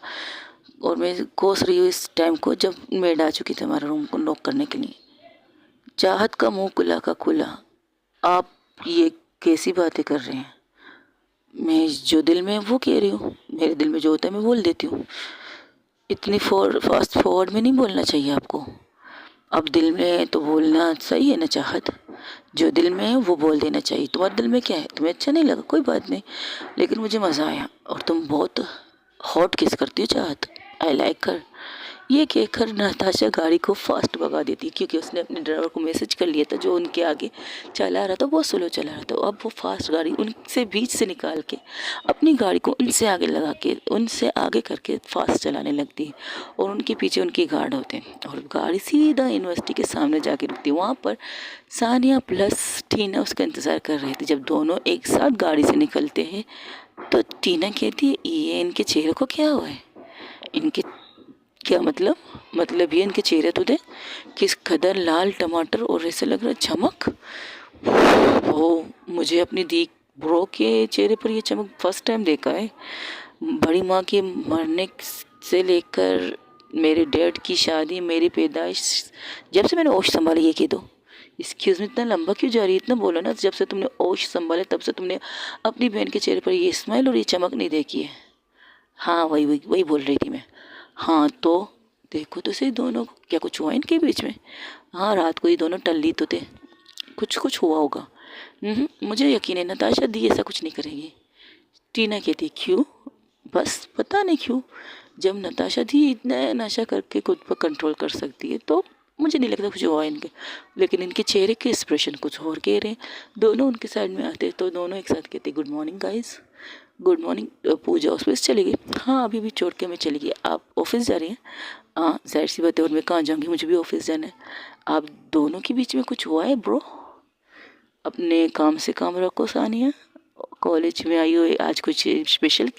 और मैं कोस रही हूँ इस टाइम को जब मेड आ चुकी थी हमारे रूम को नॉक करने के लिए। चाहत का मुंह खुला का खुला। आप ये कैसी बातें कर रहे हैं? मैं जो दिल में है वो कह रही हूँ। मेरे दिल में जो होता है मैं बोल देती हूँ। इतनी फास्ट फॉरवर्ड में नहीं बोलना चाहिए आपको। अब दिल में है तो बोलना सही है ना चाहत? जो दिल में है वो बोल देना चाहिए। तुम्हारे दिल में क्या है? तुम्हें अच्छा नहीं लगा, कोई बात नहीं, लेकिन मुझे मज़ा आया। और तुम बहुत हॉट किस करती हो चाहत, आई लाइक हर। ये कहकर नताशा गाड़ी को फास्ट भगा देती, क्योंकि उसने अपने ड्राइवर को मैसेज कर लिया था जो उनके आगे चला रहा था, बहुत स्लो चला रहा था। अब वो फास्ट गाड़ी उनसे बीच से निकाल के अपनी गाड़ी को उनसे आगे लगा के उनसे आगे करके फास्ट चलाने लगती है। और उनके पीछे उनके गार्ड होते हैं और गाड़ी सीधा यूनिवर्सिटी के सामने जाके रुकती है। वहाँ पर सानिया प्लस टीना उसका इंतज़ार कर रही थी। जब दोनों एक साथ गाड़ी से निकलते हैं तो टीना कहती है ये इनके चेहरे को क्या हुआ है? इनके क्या मतलब ये इनके चेहरे तो दे, किस कदर लाल टमाटर और ऐसा लग रहा है चमक। वो मुझे अपनी ब्रो के चेहरे पर ये चमक फर्स्ट टाइम देखा है। बड़ी माँ के मरने से लेकर मेरे डैड की शादी, मेरी पैदाइश, जब से मैंने होश संभाली, ये कह दो। एक्सक्यूज़ मी, इतना लंबा क्यों जा रही है? इतना बोलो ना, जब से तुमने होश संभाले तब से तुमने अपनी बहन के चेहरे पर ये स्माइल और ये चमक नहीं देखी है। हाँ, वही वही वही बोल रही थी मैं। हाँ तो देखो तो सही, दोनों को क्या कुछ हुआ इनके बीच में? हाँ, रात को ये दोनों टल्ली तो थे, कुछ कुछ हुआ होगा। मुझे यकीन है नताशा दी ऐसा कुछ नहीं करेगी। टीना कहती क्यों? बस पता नहीं क्यों, जब नताशा दी इतना नशा करके खुद पर कंट्रोल कर सकती है तो मुझे नहीं लगता कुछ हुआ इनके। लेकिन इनके चेहरे के एक्सप्रेशन कुछ और कह रहे हैं। दोनों उनके साइड में आते तो दोनों एक साथ कहते good morning guys, good morning. Pooja office चली गई? हाँ, अभी भी छोड़ के मैं चली गई। आप ऑफिस जा रही हैं? हाँ, जाहिर सी बात है, और मैं कहाँ जाऊँगी, मुझे भी ऑफिस जाना है। आप दोनों के बीच में कुछ हुआ है ब्रो? अपने काम से काम रखो सानिया, कॉलेज में आई हो, आज कुछ स्पेशल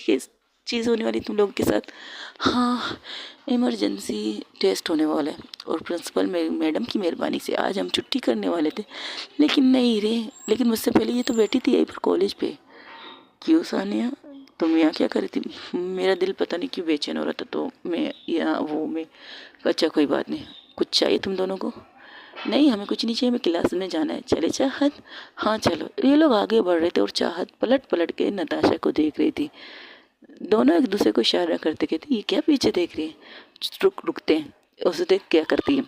चीज़ होने वाली तुम लोगों के साथ? हाँ, इमरजेंसी टेस्ट होने वाला है और प्रिंसिपल मैडम की मेहरबानी से आज हम छुट्टी करने वाले थे, लेकिन नहीं रे। लेकिन मुझसे पहले ये तो बैठी थी यहीं पर कॉलेज पे। क्यों सानिया, तुम यहाँ क्या कर रही थी? मेरा दिल पता नहीं क्यों बेचैन हो रहा था तो मैं यहाँ वो मैं। अच्छा कोई बात नहीं, कुछ चाहिए तुम दोनों को? नहीं, हमें कुछ नहीं चाहिए, हमें क्लास में जाना है। चले चाहत? हाँ चलो। ये लोग आगे बढ़ रहे थे और चाहत पलट पलट के नताशा को देख रही थी। दोनों एक दूसरे को इशारा करते कहते ये क्या पीछे देख रही है? रुकते हैं, उसे देख क्या करती है।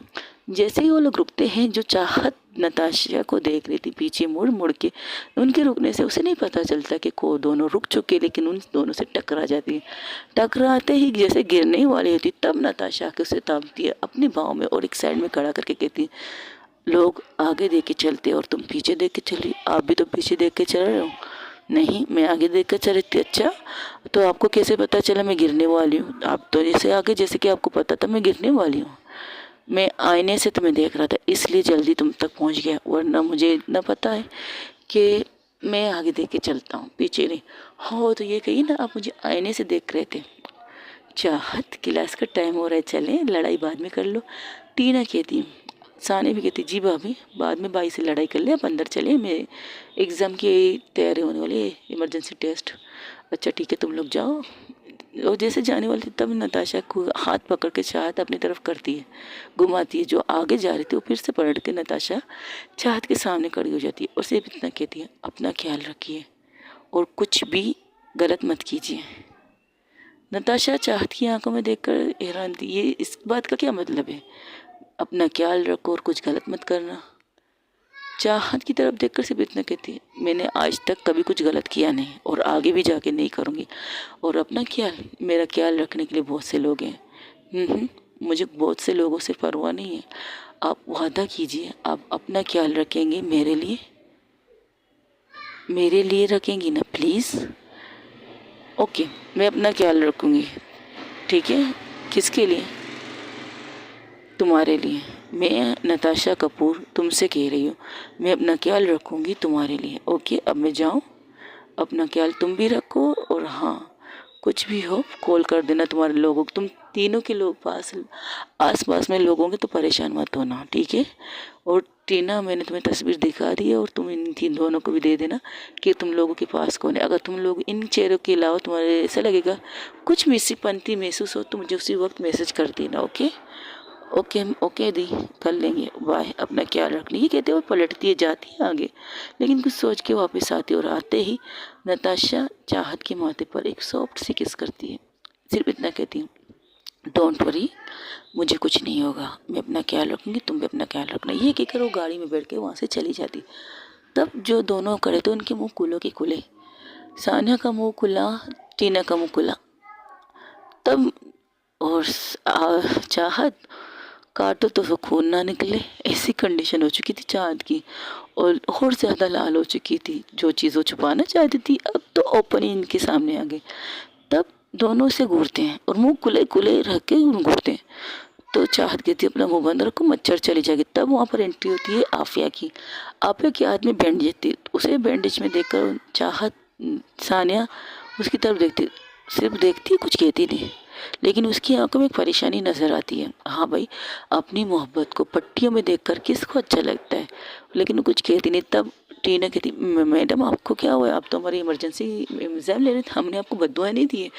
जैसे ही वो लोग रुकते हैं, जो चाहत नताशा को देख रही थी पीछे मुड़ मुड़ के, उनके रुकने से उसे नहीं पता चलता कि को दोनों रुक चुके, लेकिन उन दोनों से टकरा जाती है। टकराते ही जैसे गिरने ही वाली होती तब नताशा के उसे थामती है अपनी बाहों में और एक साइड में खड़ा करके कहती है लोग आगे देख के चलते और तुम पीछे देख के चल रही। आप भी तो पीछे देख के चल रहे हो। नहीं, मैं आगे देख कर चल रही थी। अच्छा, तो आपको कैसे पता चला मैं गिरने वाली हूँ? आप तो जैसे आगे जैसे कि आपको पता था मैं गिरने वाली हूँ। मैं आईने से तुम्हें देख रहा था इसलिए जल्दी तुम तक पहुँच गया, वरना मुझे इतना पता है कि मैं आगे देख के चलता हूँ, पीछे नहीं। हो तो ये कही ना, आप मुझे आईने से देख रहे थे। चाहत, क्लास का टाइम हो रहा है, चलें, लड़ाई बाद में कर लो। टीना कहती, सानी भी कहती जी भाभी बाद में बाई से लड़ाई कर ले, आप अंदर चले, मैं एग्ज़ाम की तैयारी होने वाली है, इमरजेंसी टेस्ट। अच्छा ठीक है, तुम लोग जाओ। और जैसे जाने वाली थी तब नताशा को हाथ पकड़ के चाहत अपनी तरफ करती है, घुमाती है। जो आगे जा रही थी वो फिर से पलट के नताशा चाहत के सामने खड़ी हो जाती है और सिर्फ इतना कहती है अपना ख्याल रखिए और कुछ भी गलत मत कीजिए। नताशा चाहत की आंखों में देखकर हैरान थी, ये इस बात का क्या मतलब है? अपना ख्याल रखो और कुछ गलत मत करना। चाहत की तरफ देखकर सिर्फ इतना कहती है मैंने आज तक कभी कुछ गलत किया नहीं और आगे भी जाके नहीं करूँगी। और अपना ख्याल, मेरा ख्याल रखने के लिए बहुत से लोग हैं। मुझे बहुत से लोगों से परवाह नहीं है। आप वादा कीजिए आप अपना ख्याल रखेंगे मेरे लिए रखेंगी ना प्लीज़? ओके, मैं अपना ख्याल रखूँगी। ठीक है, किसके लिए? तुम्हारे लिए। मैं नताशा कपूर तुमसे कह रही हूँ, मैं अपना ख्याल रखूँगी तुम्हारे लिए। ओके, अब मैं जाऊँ? अपना ख्याल तुम भी रखो और हाँ, कुछ भी हो कॉल कर देना तुम्हारे लोगों को। तुम तीनों के लोग आस पास में लोग होंगे तो परेशान मत होना, ठीक है? और टीना, मैंने तुम्हें तस्वीर दिखा दी है और तुम इन तीन दोनों को भी दे देना कि तुम लोगों के पास कौन है। अगर तुम लोग इन चेहरों के अलावा तुम्हारे ऐसा लगेगा कुछ मिसीपंथी महसूस हो तो मुझे उसी वक्त मैसेज कर देना। ओके ओके ओके दी, कर लेंगे, बाय, अपना ख्याल रखना। ये कहते हुए पलटती है, जाती है आगे, लेकिन कुछ सोच के वापस आती है और आते ही नताशा चाहत के माथे पर एक सॉफ्ट सी किस करती है। सिर्फ इतना कहती है डोंट वरी, मुझे कुछ नहीं होगा, मैं अपना ख्याल रखूँगी, तुम भी अपना ख्याल रखना। ये कहकर वो गाड़ी में बैठ के वहाँ से चली जाती। तब जो दोनों खड़े थे उनके मुँह खुलों के खुले। सानिया का मुँह खुला, टीना का मुँह खुला। तब और चाहत, काटो तो खून ना निकले, ऐसी कंडीशन हो चुकी थी चाँद की और ज़्यादा लाल हो चुकी थी। जो चीज़ वो छुपाना चाहती थी अब तो ओपन ही इनके सामने आ गई। तब दोनों से घूरते हैं और मुंह खुले खुले रख के घूरते हैं। तो चाहत कहती है अपना मुंह बंद रखो, मच्छर चली जाएगी। तब वहाँ पर एंट्री होती है आफिया की। आफिया के हाथ में बैंडेज थी, उसे बैंडेज में देखकर चाहत, सानिया उसकी तरफ देखती, सिर्फ देखती, कुछ कहती नहीं, लेकिन उसकी आंखों में एक परेशानी नजर आती है। हाँ भाई, अपनी मोहब्बत को पट्टियों में देखकर किसको अच्छा लगता है, लेकिन वो कुछ कहती नहीं। तब टीना कहती मैडम आपको क्या हुआ है, आप तो हमारी इमरजेंसी एग्ज़ाम ले रहे थे, हमने आपको बद्दुआएं नहीं दी है।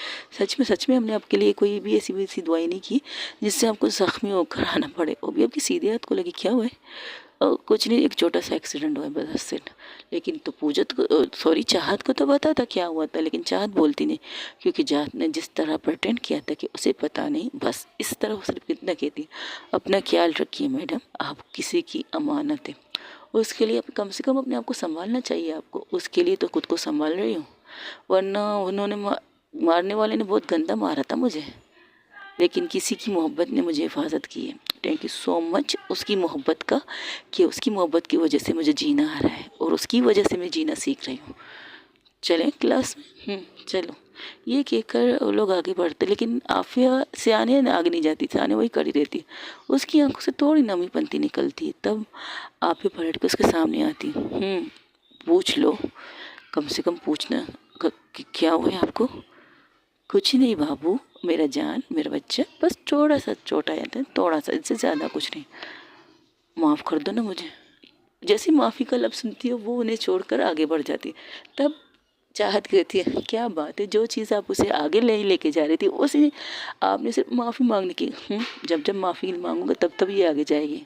सच में हमने आपके लिए कोई भी ऐसी वैसी दुआएं नहीं की जिससे आपको ज़ख्मी होकर आना पड़े। वो भी आपकी सीधी हाथ को लगी, क्या हुआ है? कुछ नहीं, एक छोटा सा एक्सीडेंट हुआ है बस से। लेकिन तो पूजत को सॉरी चाहत को तो पता था क्या हुआ था, लेकिन चाहत बोलती नहीं, क्योंकि चाहत ने जिस तरह प्रटेंड किया था कि उसे पता नहीं, बस इस तरह वो सिर्फ इतना कहती अपना ख्याल रखिए मैडम, आप किसी की अमानत है, उसके लिए कम से कम अपने आप को संभालना चाहिए आपको। उसके लिए तो खुद को संभाल रही हूँ, वरना उन्होंने मारने वाले ने बहुत गंदा मारा था मुझे, लेकिन किसी की मोहब्बत ने मुझे हिफाजत की है। थैंक यू सो मच उसकी मोहब्बत का, कि उसकी मोहब्बत की वजह से मुझे जीना आ रहा है और उसकी वजह से मैं जीना सीख रही हूँ। चलें क्लास में, चलो। ये कहकर वो लोग आगे बढ़ते, लेकिन आफिया सियाने आगे नहीं जाती, सियाने वही खड़ी रहती। उसकी आंखों से थोड़ी नमी पंती निकलती, तब आफिया पलट के उसके सामने आती। पूछ लो, कम से कम पूछना कि क्या हुआ है आपको। कुछ नहीं बाबू, मेरा जान, मेरा बच्चा, बस थोड़ा सा चोट आया था, थोड़ा सा, इससे ज़्यादा कुछ नहीं, माफ़ कर दो ना मुझे। जैसी माफ़ी का लफ्ज़ सुनती है वो उन्हें छोड़कर आगे बढ़ जाती है। तब चाहत कहती है क्या बात है, जो चीज़ आप उसे आगे नहीं लेके जा रही थी उसे आपने सिर्फ माफ़ी मांगने की, जब जब माफ़ी मांगूंगा तब तब ये आगे जाएगी,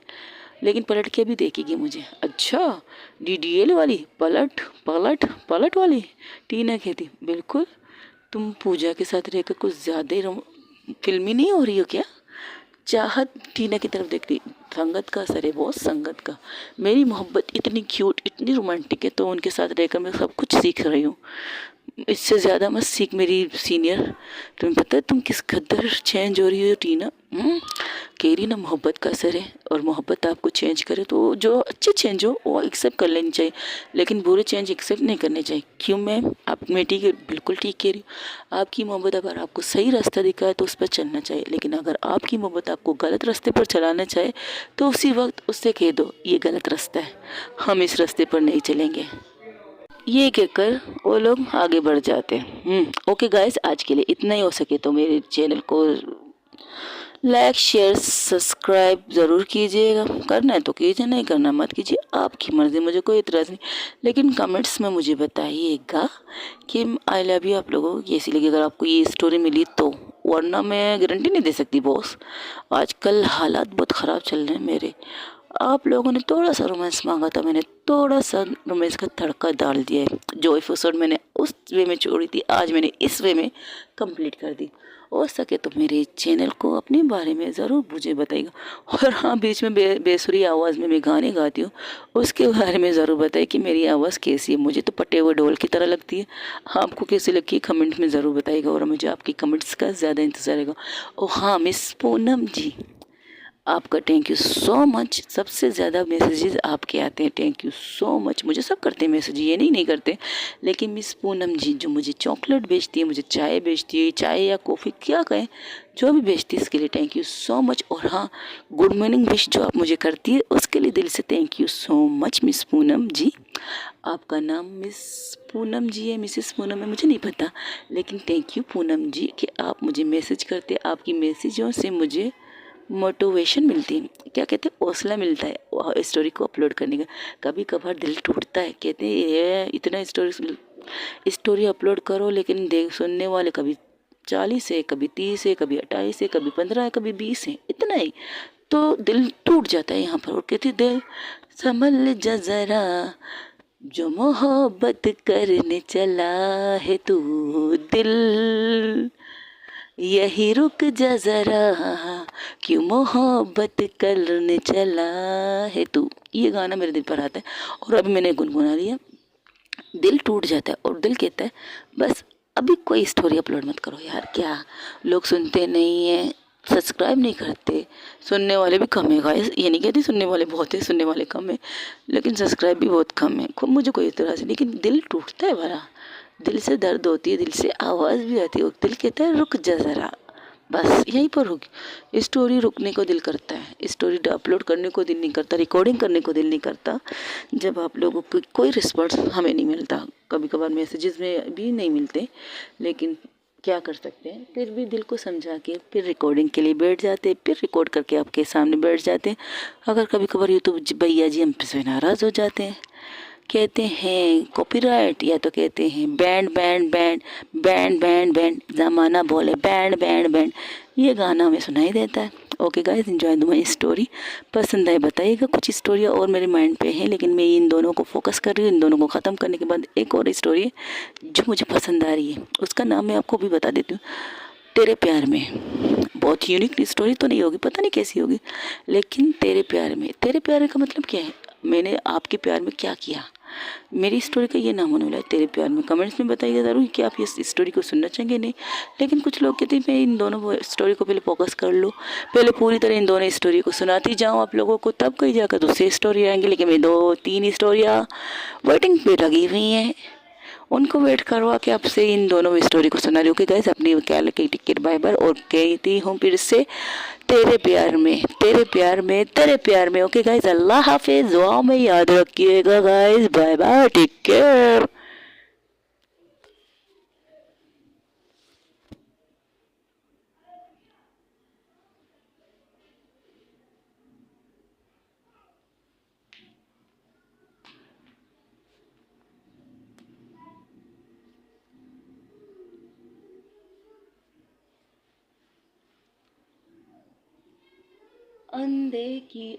लेकिन पलट के भी देखेगी मुझे। अच्छा डीडीएल वाली पलट पलट पलट वाली, टीना कहती बिल्कुल। तुम पूजा के साथ रहकर कुछ ज़्यादा ही फिल्मी नहीं हो रही हो क्या? चाहत टीना की तरफ देखती, संगत का असर है बहुत, संगत का। मेरी मोहब्बत इतनी क्यूट, इतनी रोमांटिक है, तो उनके साथ रहकर मैं सब कुछ सीख रही हूँ। इससे ज़्यादा मत सीख मेरी सीनियर। तुम्हें पता है तुम किस कदर चेंज हो रही हो टीना। कह रही ना मोहब्बत का असर है, और मोहब्बत आपको चेंज करे तो जो अच्छे चेंज हो वो एक्सेप्ट कर लेनी चाहिए, लेकिन बुरे चेंज एक्सेप्ट नहीं करने चाहिए। क्यों मैम, आप मैं ठीक है, बिल्कुल ठीक कह रही हूँ। आपकी मोहब्बत अगर आपको सही रास्ता दिखाए तो उस पर चलना चाहिए, लेकिन अगर आपकी मोहब्बत आपको गलत रास्ते पर चलाना चाहे तो उसी वक्त उससे कह दो ये गलत रास्ता है, हम इस रास्ते पर नहीं चलेंगे। ये कहकर वो लोग आगे बढ़ जाते हैं। ओके गाइस, आज के लिए इतना ही। हो सके तो मेरे चैनल को लाइक शेयर सब्सक्राइब ज़रूर कीजिएगा, करना है तो कीजिए, नहीं करना मत कीजिए, आपकी मर्ज़ी, मुझे कोई इतराज़ नहीं। लेकिन कमेंट्स में मुझे बताइएगा कि आई लव यू आप लोगों को कैसी लगी, अगर आपको ये स्टोरी मिली तो, वरना मैं गारंटी नहीं दे सकती बॉस। आजकल हालात बहुत ख़राब चल रहे हैं मेरे। आप लोगों ने थोड़ा सा रोमांस मांगा था, मैंने थोड़ा सा रोमांस का तड़का डाल दिया है। जो एपिसोड मैंने उस वे में छोड़ी थी, आज मैंने इस वे में कंप्लीट कर दी। हो सके तो मेरे चैनल को अपने बारे में ज़रूर मुझे बताइएगा। और हाँ, बीच में बेसुरी आवाज़ में मैं गाने गाती हूँ, उसके बारे में ज़रूर बताइए कि मेरी आवाज़ कैसी है। मुझे तो पटे हुए ढोल की तरह लगती है, आपको कैसी लगती है कमेंट में ज़रूर बताइएगा, और मुझे आपकी कमेंट्स का ज़्यादा इंतज़ार रहेगा। और हाँ मिस पूनम जी, आपका थैंक यू सो मच। सबसे ज़्यादा मैसेजेस आपके आते हैं, थैंक यू सो मच। मुझे सब करते हैं मैसेज, ये नहीं करते, लेकिन मिस पूनम जी जो मुझे चॉकलेट बेचती है, मुझे चाय बेचती है, चाय या कॉफ़ी क्या कहें, जो भी बेचती है इसके लिए थैंक यू सो मच। और हाँ, गुड मॉर्निंग विश जो आप मुझे करती है उसके लिए दिल से thank you so much miss Poonam ji. आपका नाम मिस पूनम जी है, मिसेस पूनम है, मुझे नहीं पता, लेकिन थैंक यू पूनम जी कि आप मुझे मैसेज करते, आपकी मैसेजों से मुझे मोटिवेशन मिलती है, क्या कहते हैं, हौसला मिलता है स्टोरी को अपलोड करने का। कभी कभार दिल टूटता है, कहते हैं ये इतना स्टोरी अपलोड करो, लेकिन देख सुनने वाले कभी 40 है, कभी 30 है, कभी 28 है, कभी 15 है, कभी 20 है, इतना ही, तो दिल टूट जाता है यहाँ पर। और कहते दिल संभल जा जरा, जो मोहब्बत करने चला है तू, दिल यही रुक जा जरा, क्यों मोहब्बत करने चला है तू। ये गाना मेरे दिल पर आता है और अभी मैंने गुनगुना लिया। दिल टूट जाता है और दिल कहता है बस अभी कोई स्टोरी अपलोड मत करो यार, क्या लोग सुनते नहीं हैं, सब्सक्राइब नहीं करते, सुनने वाले भी कम है गाइस, ये नहीं कहती सुनने वाले बहुत है, सुनने वाले कम है, लेकिन सब्सक्राइब भी बहुत कम है। खूब मुझे कोई इतराज़ नहीं, लेकिन दिल टूटता है बड़ा, दिल से दर्द होती है, दिल से आवाज़ भी आती है, दिल कहता है रुक जा ज़रा, बस यहीं पर रुक। स्टोरी रुकने को दिल करता है, स्टोरी अपलोड करने को दिल नहीं करता, रिकॉर्डिंग करने को दिल नहीं करता, जब आप लोगों को कोई रिस्पॉन्स हमें नहीं मिलता, कभी कभार मैसेजेस में भी नहीं मिलते, लेकिन क्या कर सकते हैं, फिर भी दिल को समझा के फिर रिकॉर्डिंग के लिए बैठ जाते, फिर रिकॉर्ड करके आपके सामने बैठ जाते हैं। अगर कभी कभार यूट्यूब भैया जी हम से नाराज़ हो जाते हैं कहते हैं कॉपीराइट, या तो कहते हैं band band band band band band, ज़माना बोले बैंड बैंड बैंड, ये गाना हमें सुनाई देता है। Okay guys, enjoy the my story. पसंद आए बताइएगा। कुछ स्टोरियाँ और मेरे माइंड पे हैं, लेकिन मैं इन दोनों को फोकस कर रही हूँ। इन दोनों को ख़त्म करने के बाद एक और स्टोरी है जो मुझे पसंद आ रही है, उसका नाम मैं आपको भी बता देती हूँ, तेरे प्यार में। बहुत यूनिक स्टोरी तो नहीं होगी, पता नहीं कैसी होगी, लेकिन तेरे प्यार में। तेरे प्यार का मतलब क्या है, मैंने आपके प्यार में क्या किया। मेरी स्टोरी का ये नाम होने वाला है तेरे प्यार में। कमेंट्स में बताइए ज़रूर कि आप इस स्टोरी को सुनना चाहेंगे नहीं। लेकिन कुछ लोग कहते हैं मैं इन दोनों स्टोरी को पहले फोकस कर लूँ, पहले पूरी तरह इन दोनों स्टोरी को सुनाती जाऊँ आप लोगों को, तब कहीं जाकर दूसरी स्टोरी आएंगी। लेकिन मैं 2-3 स्टोरियाँ वेटिंग पे लगी हुई हैं, उनको वेट करवा के आपसे इन दोनों स्टोरी को सुना रही हूँ कि गाइस अपनी ख्याल की टिकट बाय बाय। और कहती हूँ फिर से, तेरे प्यार में, तेरे प्यार में, तेरे प्यार में। ओके गाइस, अल्लाह हाफिज, दुआ में याद रखिएगा guys, bye bye, take care. अंधे की